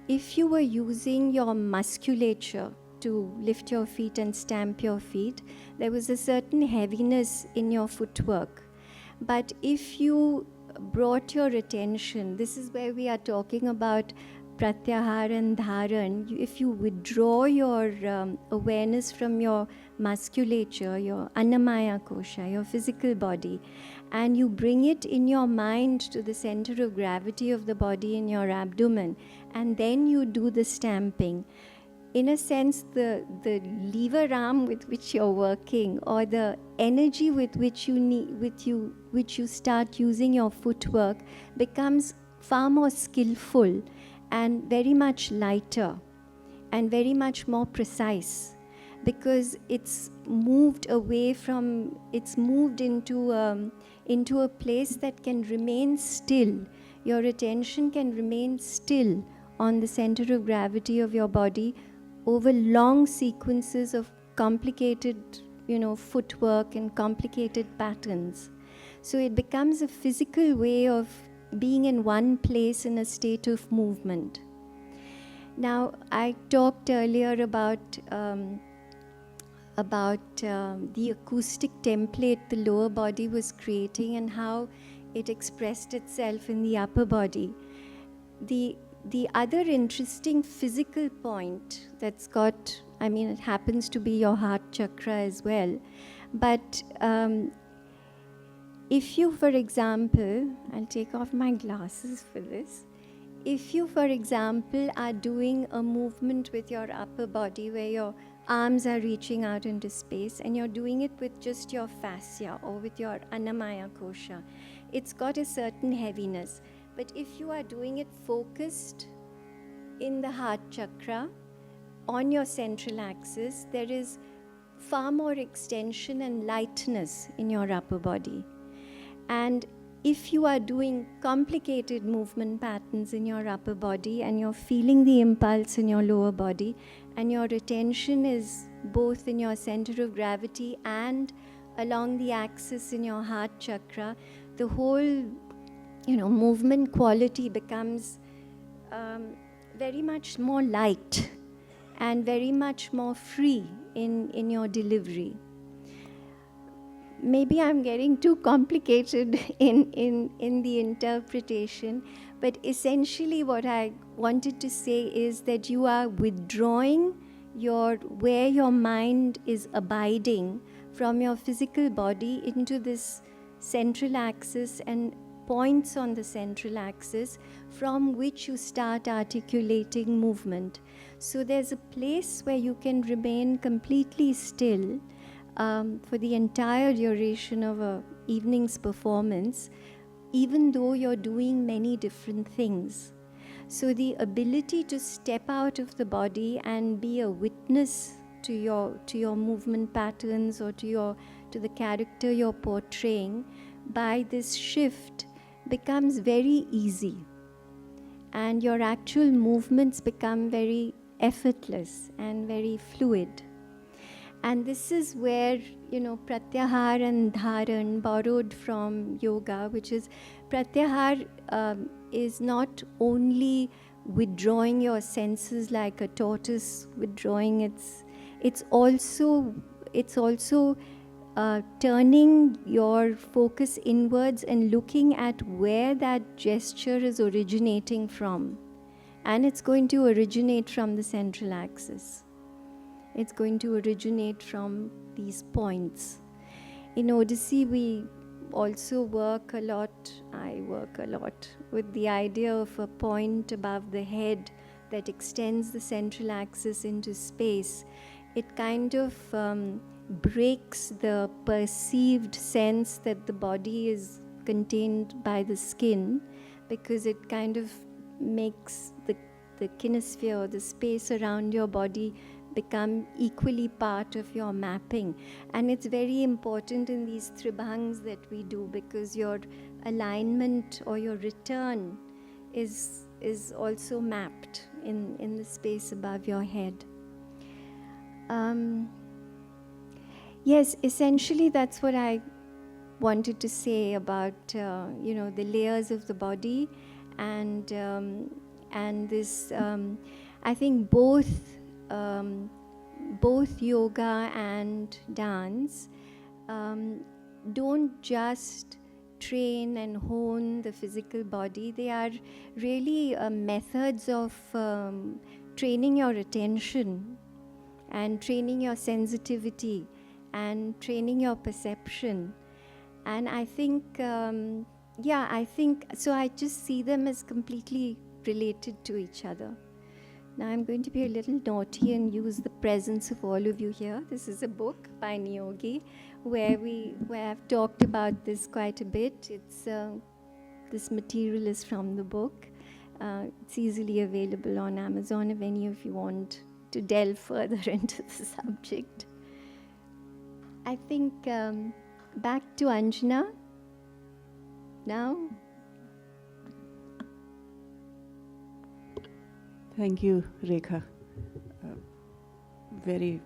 if you were using your musculature to lift your feet and stamp your feet, there was a certain heaviness in your footwork. But if you brought your attention, this is where we are talking about pratyahar and dharan, if you withdraw your awareness from your musculature, your annamaya kosha, your physical body, and you bring it in your mind to the center of gravity of the body in your abdomen, and then you do the stamping. In a sense, the lever arm with which you're working, or the energy with which you start using your footwork, becomes far more skillful and very much lighter and very much more precise, because it's moved into a place that can remain still. Your attention can remain still on the center of gravity of your body over long sequences of complicated, footwork and complicated patterns. So it becomes a physical way of being in one place in a state of movement. Now, I talked earlier about the acoustic template the lower body was creating and how it expressed itself in the upper body. The other interesting physical point that's got, it happens to be your heart chakra as well, but if you, for example, I'll take off my glasses for this. If you, for example, are doing a movement with your upper body where your arms are reaching out into space and you're doing it with just your fascia or with your annamaya kosha, it's got a certain heaviness. But if you are doing it focused in the heart chakra on your central axis, there is far more extension and lightness in your upper body. And if you are doing complicated movement patterns in your upper body and you're feeling the impulse in your lower body, and your attention is both in your center of gravity and along the axis in your heart chakra, the whole movement quality becomes very much more light and very much more free in your delivery. Maybe I'm getting too complicated in the interpretation, but essentially what I wanted to say is that you are withdrawing where your mind is abiding from your physical body into this central axis and points on the central axis from which you start articulating movement. So there's a place where you can remain completely still for the entire duration of an evening's performance, even though you're doing many different things. So the ability to step out of the body and be a witness to your movement patterns or to the character you're portraying by this shift becomes very easy, and your actual movements become very effortless and very fluid. And this is where, pratyahar and dharan, borrowed from yoga, which is pratyahar is not only withdrawing your senses like a tortoise withdrawing it's also turning your focus inwards and looking at where that gesture is originating from. And it's going to originate from the central axis. It's going to originate from these points. In Odyssey, we also work a lot, I work a lot, with the idea of a point above the head that extends the central axis into space. It kind of breaks the perceived sense that the body is contained by the skin, because it kind of makes the kinesphere, or the space around your body, become equally part of your mapping. And it's very important in these tribhangs that we do, because your alignment or your return is also mapped in the space above your head. Yes, essentially that's what I wanted to say about the layers of the body, and this I think both yoga and dance don't just train and hone the physical body. They are really methods of training your attention and training your sensitivity and training your perception. And I think, so I just see them as completely related to each other. Now I'm going to be a little naughty and use the presence of all of you here. This is a book by Niyogi where I've talked about this quite a bit. It's this material is from the book. It's easily available on Amazon if any of you want to delve further into the subject. I think back to Anjana now. Thank you, Rekha. Very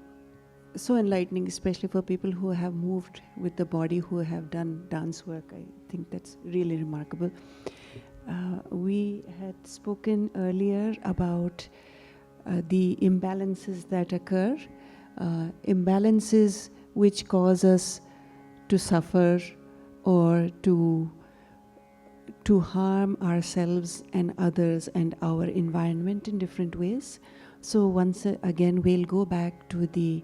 so enlightening, especially for people who have moved with the body, who have done dance work. I think that's really remarkable. We had spoken earlier about the imbalances that occur, imbalances which cause us to suffer or to harm ourselves and others and our environment in different ways. So once again, we'll go back to the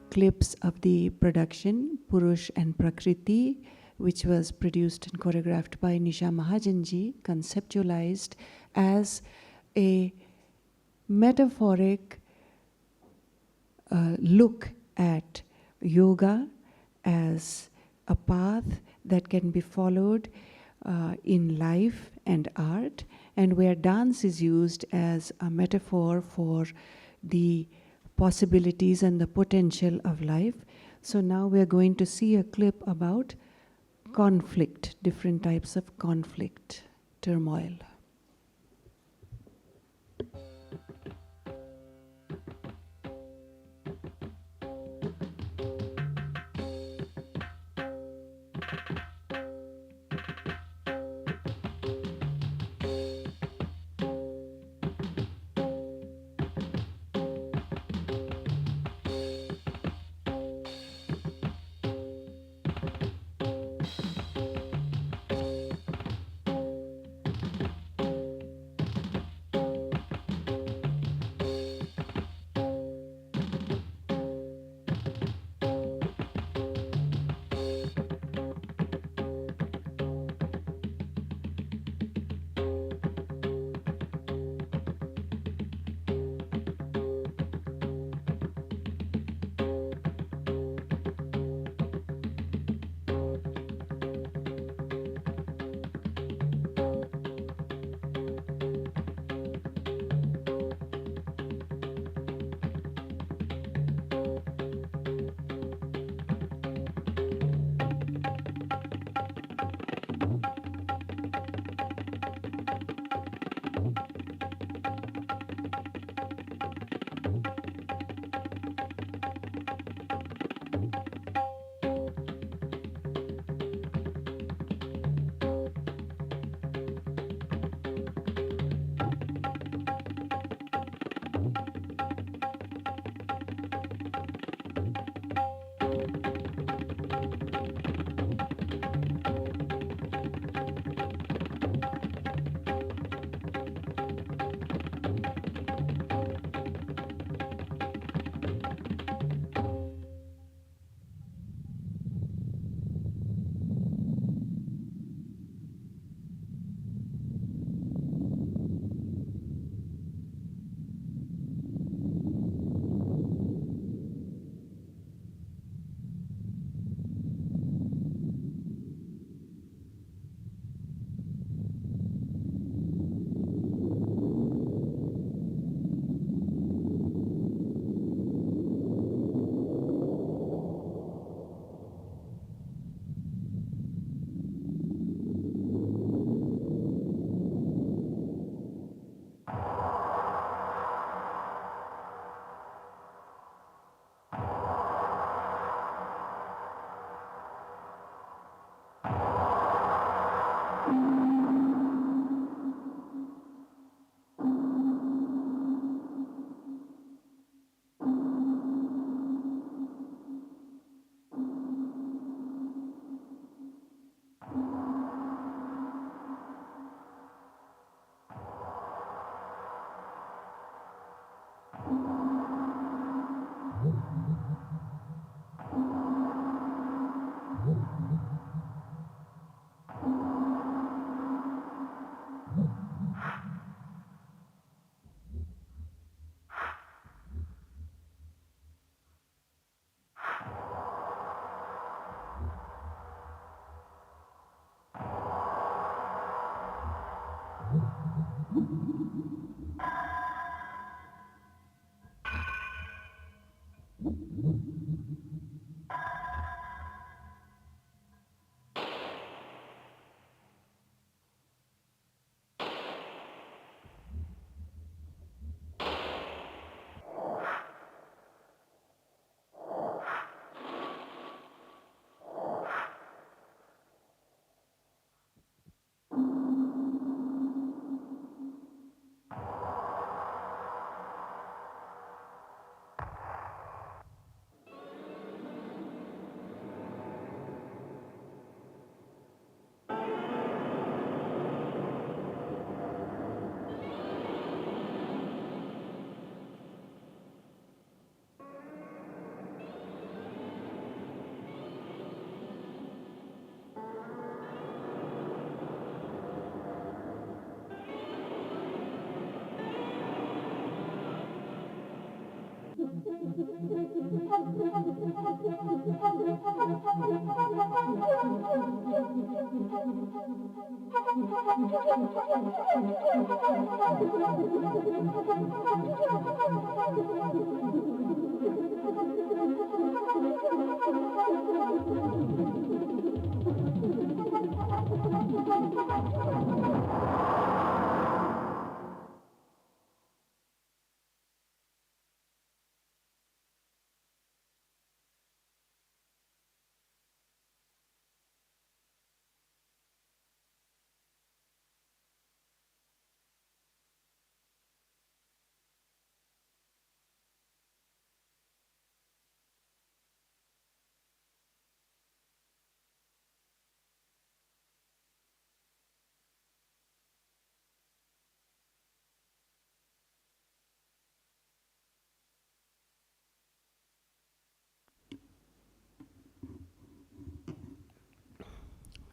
clips of the production, Purush and Prakriti, which was produced and choreographed by Nisha Mahajan ji, conceptualized as a metaphoric look at yoga as a path that can be followed in life and art, and where dance is used as a metaphor for the possibilities and the potential of life. So now we are going to see a clip about conflict, different types of conflict, turmoil.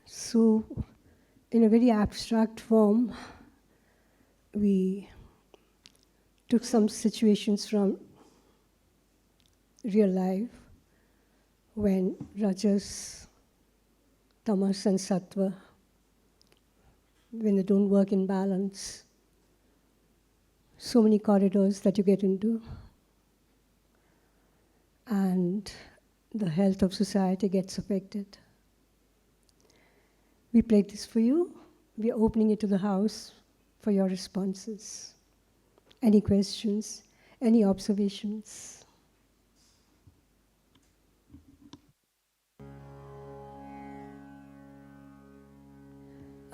So, in a very abstract form, we took some situations from real life when Rajas, Tamas, and Sattva, when they don't work in balance, so many corridors that you get into, and the health of society gets affected. We played this for you. We are opening it to the house for your responses. Any questions? Any observations?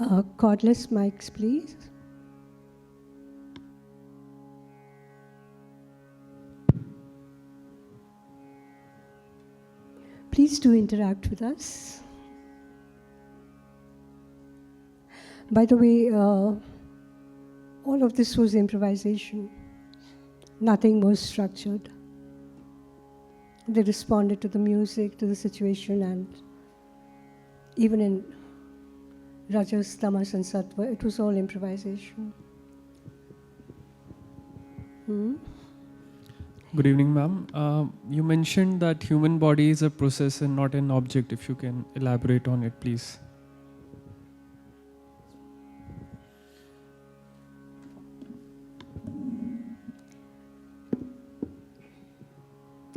Cordless mics, please. Please do interact with us. By the way, all of this was improvisation. Nothing was structured. They responded to the music, to the situation, and even in Rajas, Tamas, and Sattva, it was all improvisation. Good evening, ma'am. You mentioned that human body is a process and not an object. If you can elaborate on it, please.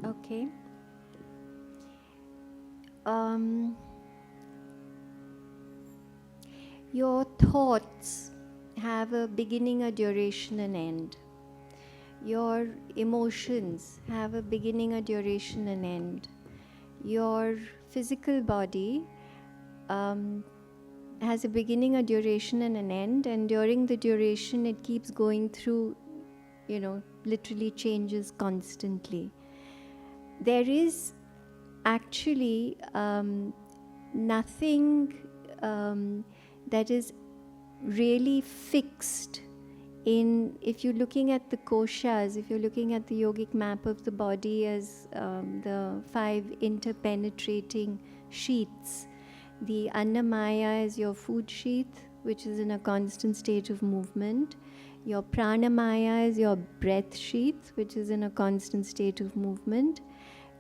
Okay. Your thoughts have a beginning, a duration, and end. Your emotions have a beginning, a duration, and end. Your physical body has a beginning, a duration, and an end. And during the duration, it keeps going through, literally changes constantly. There is actually nothing that is really fixed in, if you're looking at the koshas, if you're looking at the yogic map of the body as the 5 interpenetrating sheaths, the annamaya is your food sheath, which is in a constant state of movement. Your pranamaya is your breath sheath, which is in a constant state of movement.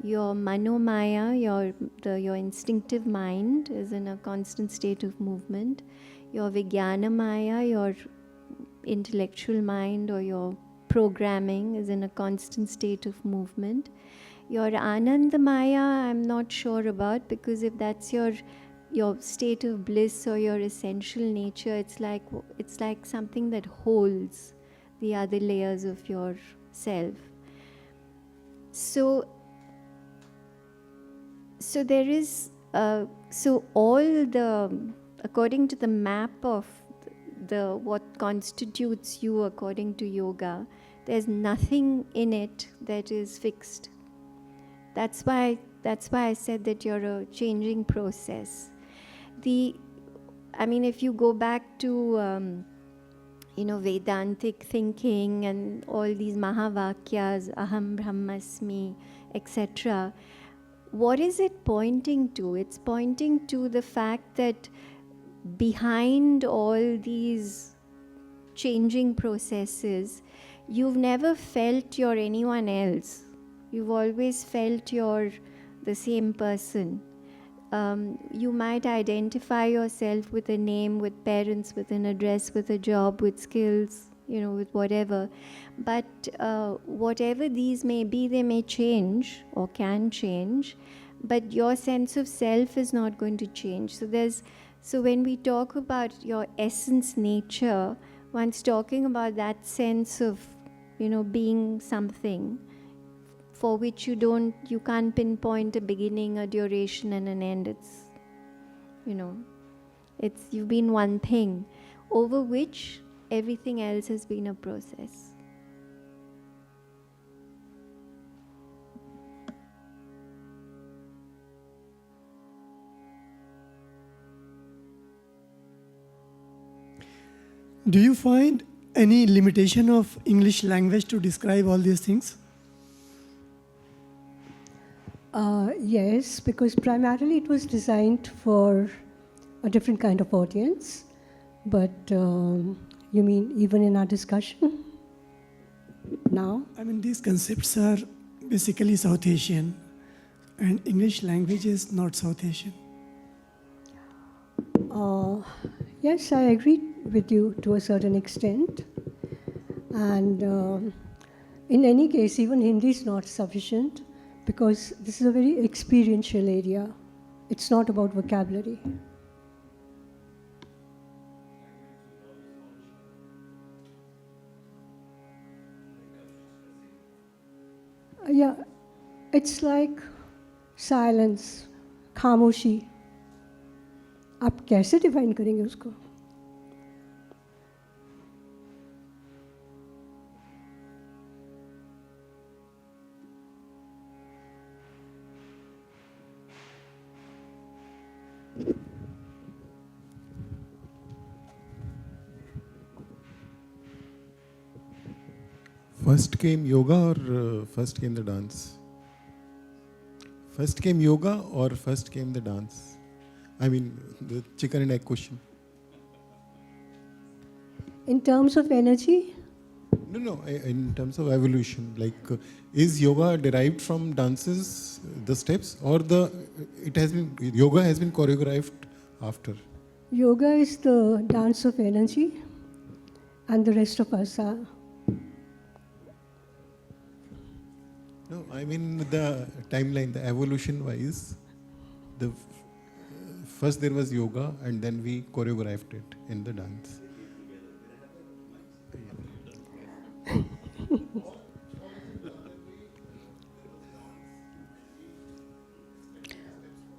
Your manomaya, your instinctive mind, is in a constant state of movement. Your vijnanamaya, your intellectual mind or your programming, is in a constant state of movement. Your anandamaya, I'm not sure about, because if that's your state of bliss or your essential nature, it's like something that holds the other layers of your self. So there is according to the map of what constitutes you according to yoga, there's nothing in it that is fixed. That's why I said that you're a changing process. If you go back to Vedantic thinking and all these Mahavakyas, Aham Brahmasmi, etc., what is it pointing to? It's pointing to the fact that behind all these changing processes, you've never felt you're anyone else. You've always felt you're the same person. You might identify yourself with a name, with parents, with an address, with a job, with skills, with whatever. But whatever these may be, they may change or can change, but your sense of self is not going to change. So when we talk about your essence nature, one's talking about that sense of, being something for which you can't pinpoint a beginning, a duration, and an end. You've been one thing over which everything else has been a process. Do you find any limitation of English language to describe all these things? Yes, because primarily it was designed for a different kind of audience. But you mean even in our discussion now? I mean, these concepts are basically South Asian, and English language is not South Asian. Yes, I agree with you to a certain extent. And in any case, even Hindi is not sufficient because this is a very experiential area. It's not about vocabulary. Yeah, it's like silence, खामोशी. आप कैसे define करेंगे उसको? First came yoga or first came the dance? First came yoga or first came the dance? I mean, the chicken and egg question. In terms of energy? No, in terms of evolution. Like, is yoga derived from dances, the steps, or yoga has been choreographed after? Yoga is the dance of energy, and the rest of us are. No, I mean the timeline, the evolution-wise. First there was yoga, and then we choreographed it in the dance.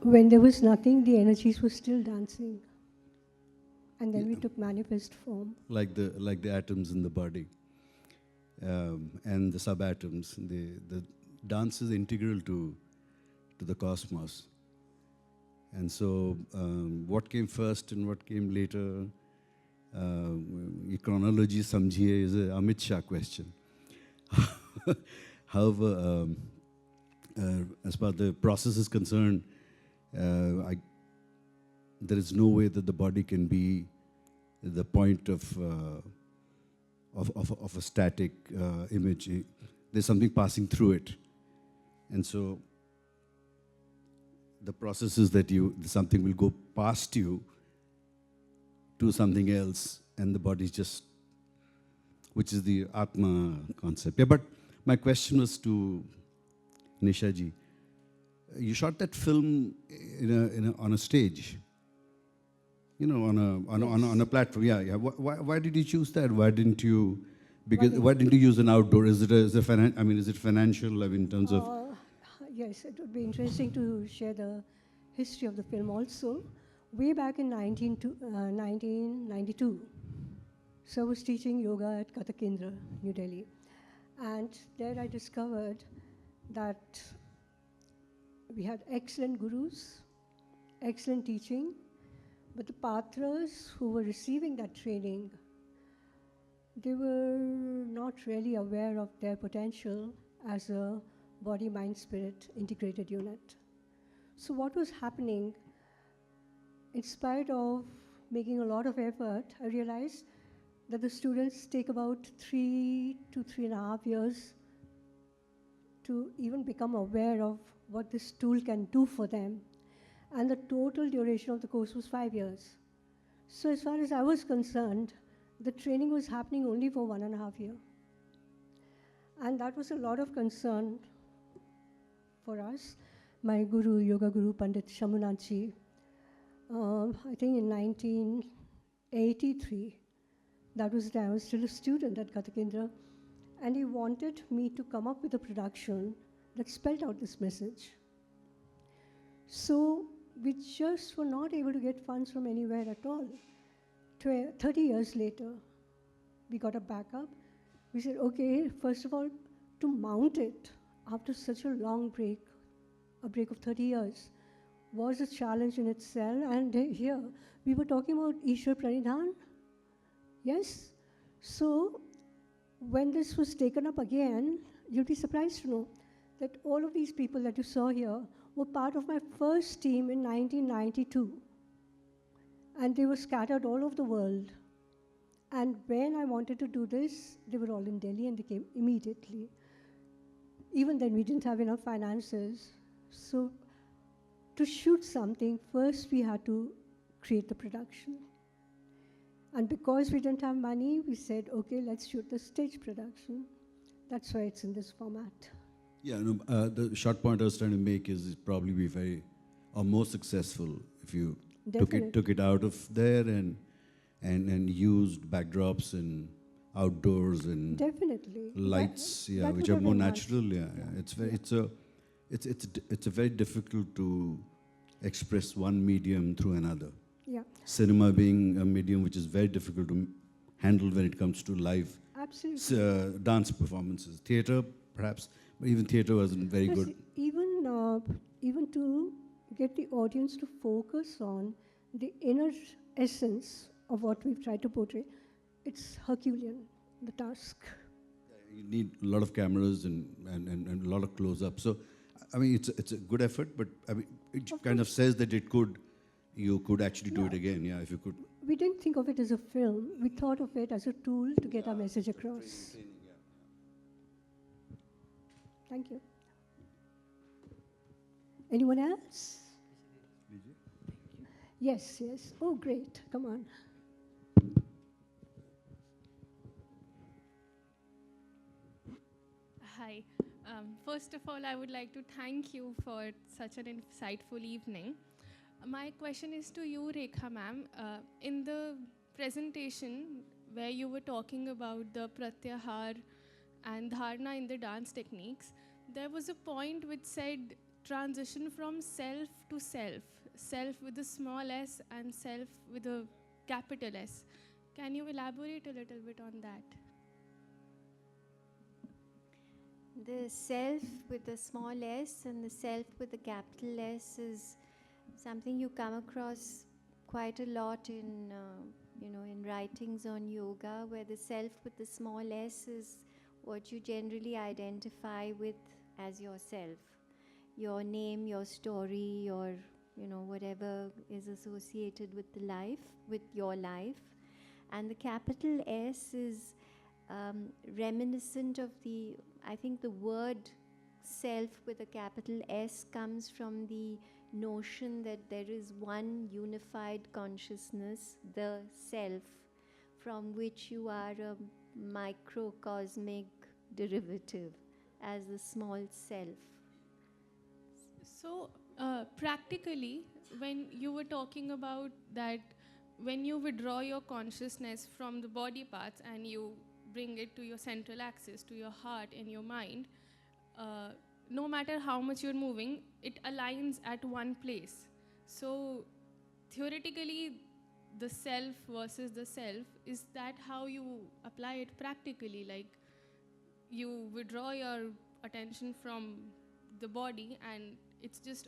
When there was nothing, the energies were still dancing. And then we took manifest form. Like the atoms in the body and the subatoms. The dance is integral to the cosmos. And so what came first and what came later, chronology samjhiye is a Amit Shah question. However, as far as the process is concerned, there is no way that the body can be the point of a static image. There's something passing through it. And so the process is that something will go past you to something else, and the body just, which is the Atma concept. Yeah, but my question was to Nisha ji. You shot that film on a stage, on a platform. Yeah. Why did you choose that? Why didn't you? Why didn't you use an outdoor? Is it financial? In terms of? Yes, it would be interesting to share the history of the film also. Way back in 1992, so I was teaching yoga at Kathak, New Delhi, and there I discovered that we had excellent gurus, excellent teaching, but the patras who were receiving that training, they were not really aware of their potential as a body, mind, spirit integrated unit. So what was happening, in spite of making a lot of effort, I realized that the students take about 3 to 3.5 years to even become aware of what this tool can do for them. And the total duration of the course was 5 years. So as far as I was concerned, the training was happening only for 1.5 years. And that was a lot of concern for us. My guru, yoga guru, Pandit Shamunatji, I think in 1983, that was the time I was still a student at Kathak, and he wanted me to come up with a production that spelled out this message. So we just were not able to get funds from anywhere at all. 30 years later, we got a backup. We said, okay, first of all, to mount it after such a long break, a break of 30 years, was a challenge in itself. And here, we were talking about Ishwar Pranidhan. Yes? So, when this was taken up again, you'll be surprised to know that all of these people that you saw here were part of my first team in 1992. And they were scattered all over the world. And when I wanted to do this, they were all in Delhi and they came immediately. Even then, we didn't have enough finances. So to shoot something, first we had to create the production. And because we didn't have money, we said, okay, let's shoot the stage production. That's why it's in this format. Yeah, no, the short point I was trying to make is it'd probably be very, or more successful if you took it out of there and used backdrops and outdoors and definitely lights, that which would are more have been natural. It's very difficult to express one medium through another. Yeah, Cinema being a medium which is very difficult to handle when it comes to live absolutely. dance performances. Theatre, perhaps, but even theatre wasn't very Plus, good. even to get the audience to focus on the inner essence of what we've tried to portray, it's Herculean, the task. You need a lot of cameras and a lot of close-ups. So, I mean, it's a good effort, but I mean, it kind of says that you could actually do it again, if you could. We didn't think of it as a film. We thought of it as a tool to get our message across. Thank you. Anyone else? Yes, yes. Oh, great. Come on. Hi. First of all, I would like to thank you for such an insightful evening. My question is to you, Rekha ma'am. In the presentation where you were talking about the pratyahar and dharana in the dance techniques, there was a point which said transition from self to self, self with a small s and self with a capital S. Can you elaborate a little bit on that? The self with the small s and the self with the capital S is something you come across quite a lot in, in writings on yoga, where the self with the small s is what you generally identify with as yourself. Your name, your story, your, whatever is associated with the life, with your life. And the capital S is reminiscent of I think the word self with a capital S comes from the notion that there is one unified consciousness, the self, from which you are a microcosmic derivative as the small self. So, practically, when you were talking about that, when you withdraw your consciousness from the body parts and you bring it to your central axis, to your heart and your mind, no matter how much you're moving, it aligns at one place. So, theoretically, the self versus the self, is that how you apply it practically? Like, you withdraw your attention from the body and it's just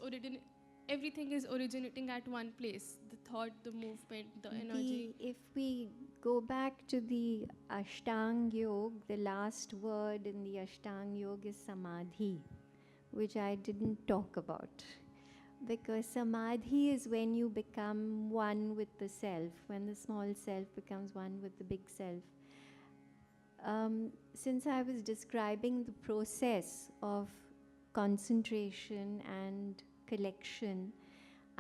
everything is originating at one place, the thought, the movement, the energy. If we go back to the Ashtang Yoga, the last word in the Ashtang Yoga is Samadhi, which I didn't talk about. Because Samadhi is when you become one with the self, when the small self becomes one with the big self. Since I was describing the process of concentration and collection.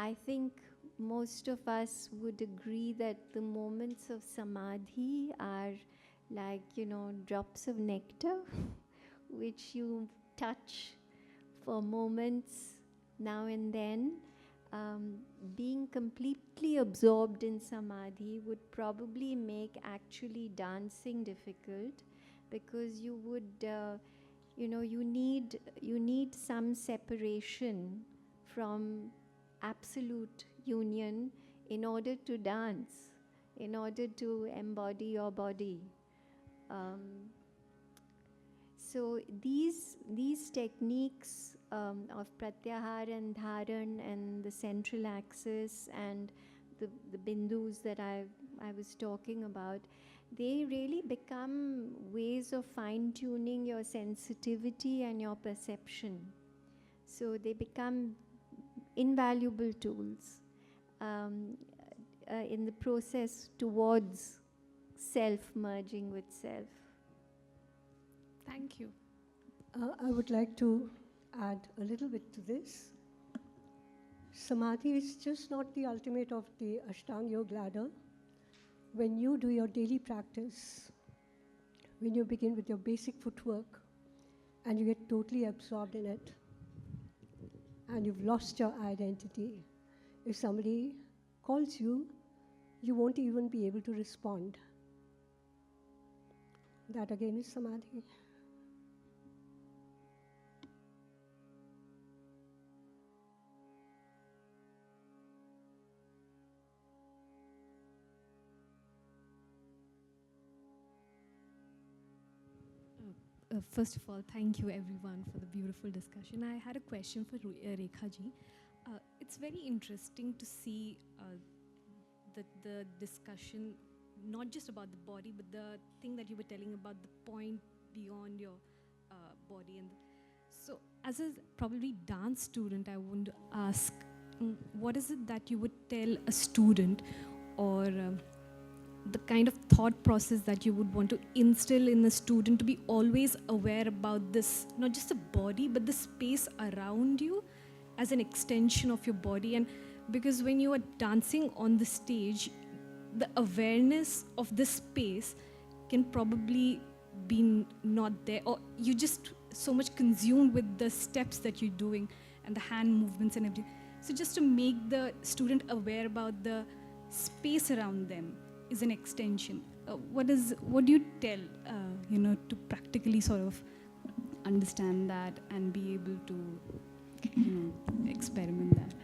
I think most of us would agree that the moments of samadhi are like, drops of nectar, which you touch for moments now and then. Being completely absorbed in samadhi would probably make actually dancing difficult, because you would, you need some separation from absolute union in order to dance, in order to embody your body. So these techniques of pratyahar and dharan and the central axis and the bindus that I was talking about, they really become ways of fine-tuning your sensitivity and your perception. So they become invaluable tools in the process towards self-merging with self. Thank you. I would like to add a little bit to this. Samadhi is just not the ultimate of the Ashtanga Yoga ladder. When you do your daily practice, when you begin with your basic footwork and you get totally absorbed in it, and you've lost your identity, if somebody calls you, you won't even be able to respond. That again is samadhi. First of all, thank you everyone for the beautiful discussion. I had a question for Rekha ji. It's very interesting to see the discussion, not just about the body, but the thing that you were telling about the point beyond your body. And so, as a probably dance student, I want to ask, what is it that you would tell a student, or the kind of thought process that you would want to instill in the student to be always aware about this, not just the body, but the space around you as an extension of your body? And because when you are dancing on the stage, the awareness of this space can probably be not there, or you just so much consumed with the steps that you're doing and the hand movements and everything. So just to make the student aware about the space around them is an extension. What do you tell, to practically sort of understand that and be able to, experiment that?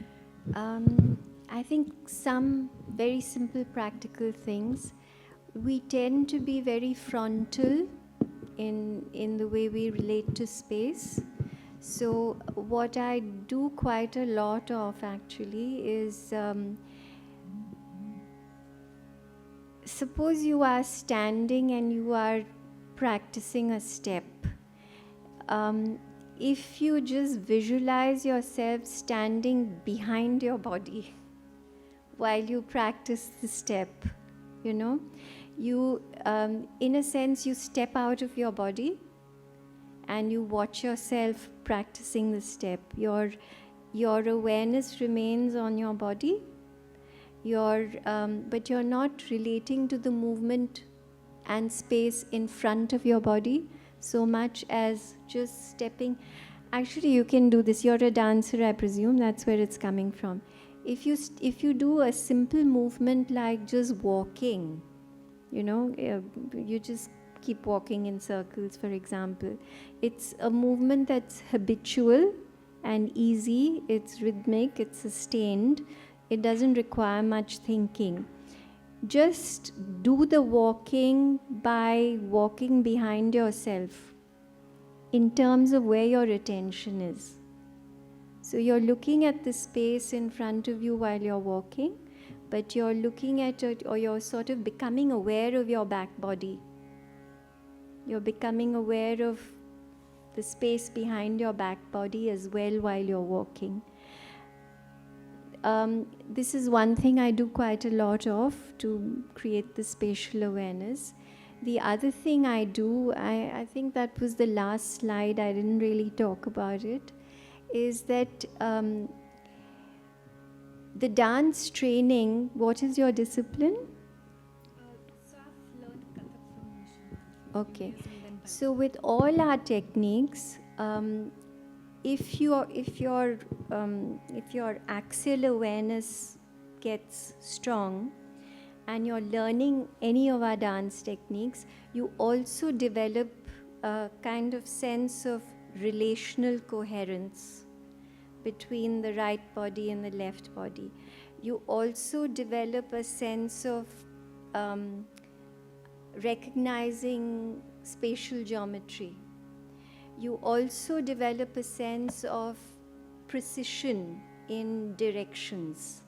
I think some very simple practical things. We tend to be very frontal in the way we relate to space. So what I do quite a lot of actually is, suppose you are standing and you are practicing a step. If you just visualize yourself standing behind your body while you practice the step, you, in a sense, you step out of your body and you watch yourself practicing the step. Your awareness remains on your body. But you're not relating to the movement and space in front of your body so much as just stepping. Actually, you can do this. You're a dancer, I presume. That's where it's coming from. If you do a simple movement like just walking, you just keep walking in circles, for example. It's a movement that's habitual and easy. It's rhythmic. It's sustained. It doesn't require much thinking. Just do the walking by walking behind yourself in terms of where your attention is. So you're looking at the space in front of you while you're walking, but you're looking at it, or you're sort of becoming aware of your back body. You're becoming aware of the space behind your back body as well while you're walking. This is one thing I do quite a lot of to create the spatial awareness. The other thing I do, I think that was the last slide, I didn't really talk about it, is that the dance training, what is your discipline? So I've learned Kathak from Nisha Mahajan. Okay. Yes, and then So with all our techniques, if your axial awareness gets strong and you're learning any of our dance techniques, you also develop a kind of sense of relational coherence between the right body and the left body. You also develop a sense of recognizing spatial geometry. You also develop a sense of precision in directions.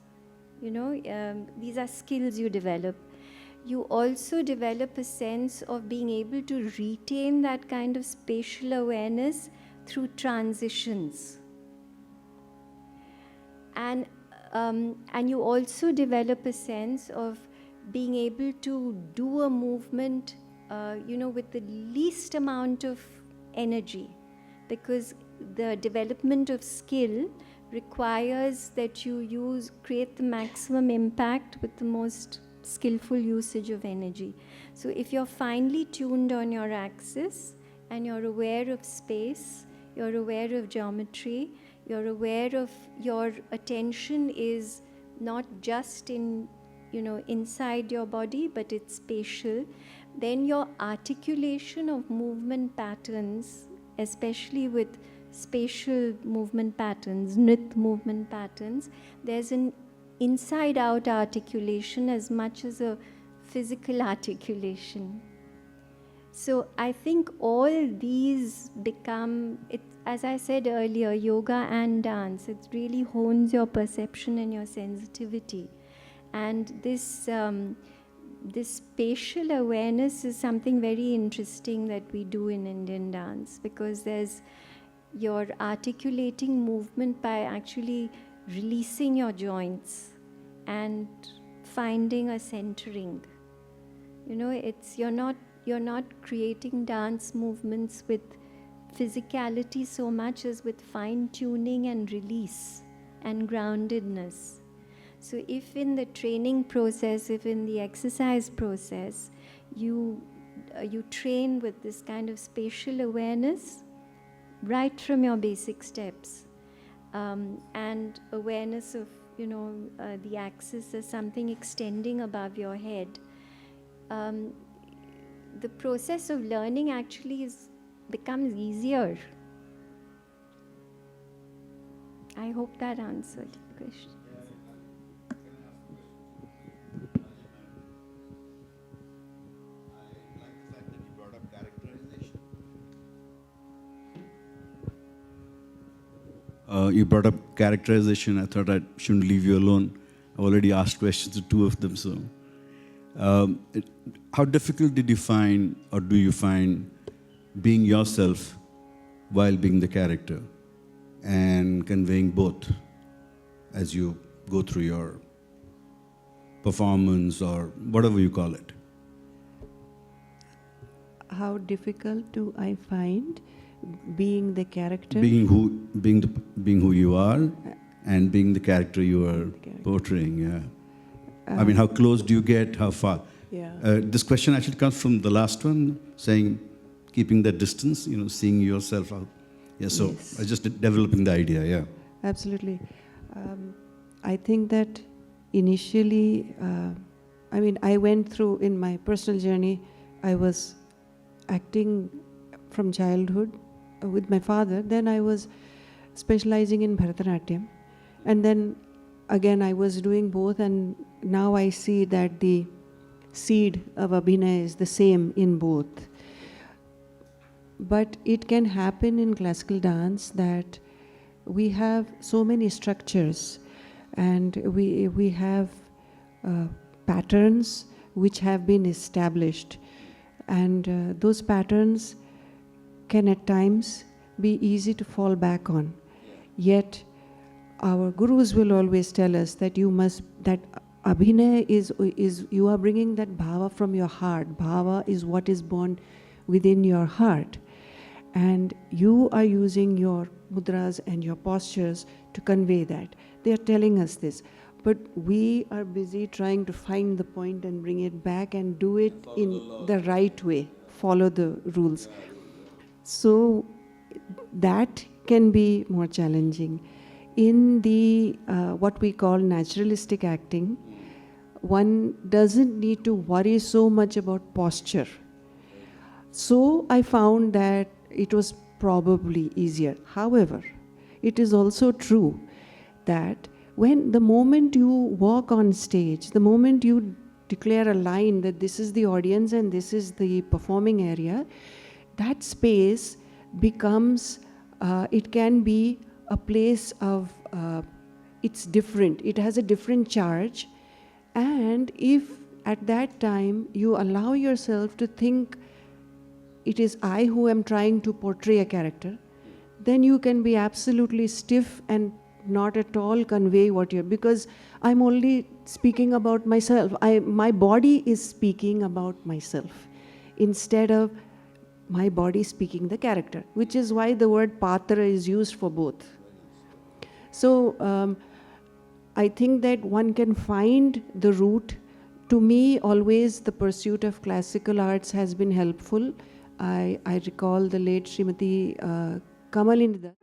You know, these are skills you develop. You also develop a sense of being able to retain that kind of spatial awareness through transitions. And you also develop a sense of being able to do a movement, with the least amount of energy, because the development of skill requires that you create the maximum impact with the most skillful usage of energy. So if you're finely tuned on your axis and you're aware of space, you're aware of geometry, you're aware of your attention is not just inside your body, but it's spatial, then your articulation of movement patterns, especially with spatial movement patterns, nrit movement patterns, there's an inside-out articulation as much as a physical articulation. So I think all these become, as I said earlier, yoga and dance, it really hones your perception and your sensitivity. And this spatial awareness is something very interesting that we do in Indian dance, because you're articulating movement by actually releasing your joints and finding a centering. You're not creating dance movements with physicality so much as with fine-tuning and release and groundedness. So if in the training process, if in the exercise process, you train with this kind of spatial awareness right from your basic steps, and awareness of the axis as something extending above your head, the process of learning actually becomes easier. I hope that answered the question. You brought up characterization. I thought I shouldn't leave you alone. I already asked questions to two of them. So, how difficult did you find, or do you find, being yourself while being the character and conveying both as you go through your performance or whatever you call it? How difficult do I find being the character? Being who you are and being the character you are portraying, yeah. I mean, how close do you get, how far? Yeah. This question actually comes from the last one, saying keeping that distance, seeing yourself out. Yeah, so Yes. I just developing the idea, yeah. Absolutely. I think that initially, I went through, in my personal journey, I was acting from childhood with my father. Then I was specializing in Bharatanatyam. And then again, I was doing both, and now I see that the seed of Abhinay is the same in both. But it can happen in classical dance that we have so many structures, and we have patterns which have been established, and those patterns can at times be easy to fall back on. Yet our gurus will always tell us that that Abhinay is you are bringing that bhava from your heart. Bhava is what is born within your heart. and you are using your mudras and your postures to convey that. They are telling us this. But we are busy trying to find the point and bring it back and do it in the right way, follow the rules. So that can be more challenging. In the what we call naturalistic acting, one doesn't need to worry so much about posture. So I found that it was probably easier. However, it is also true that when the moment you walk on stage, the moment you declare a line that this is the audience and this is the performing area, that space becomes, it can be a place of, it's different, it has a different charge. And if at that time you allow yourself to think it is I who am trying to portray a character, then you can be absolutely stiff and not at all convey what you're, because I'm only speaking about myself. My body is speaking about myself instead of my body speaking the character, which is why the word patra is used for both. So I think that one can find the route. To me, always the pursuit of classical arts has been helpful. I recall the late Srimati Kamalindra.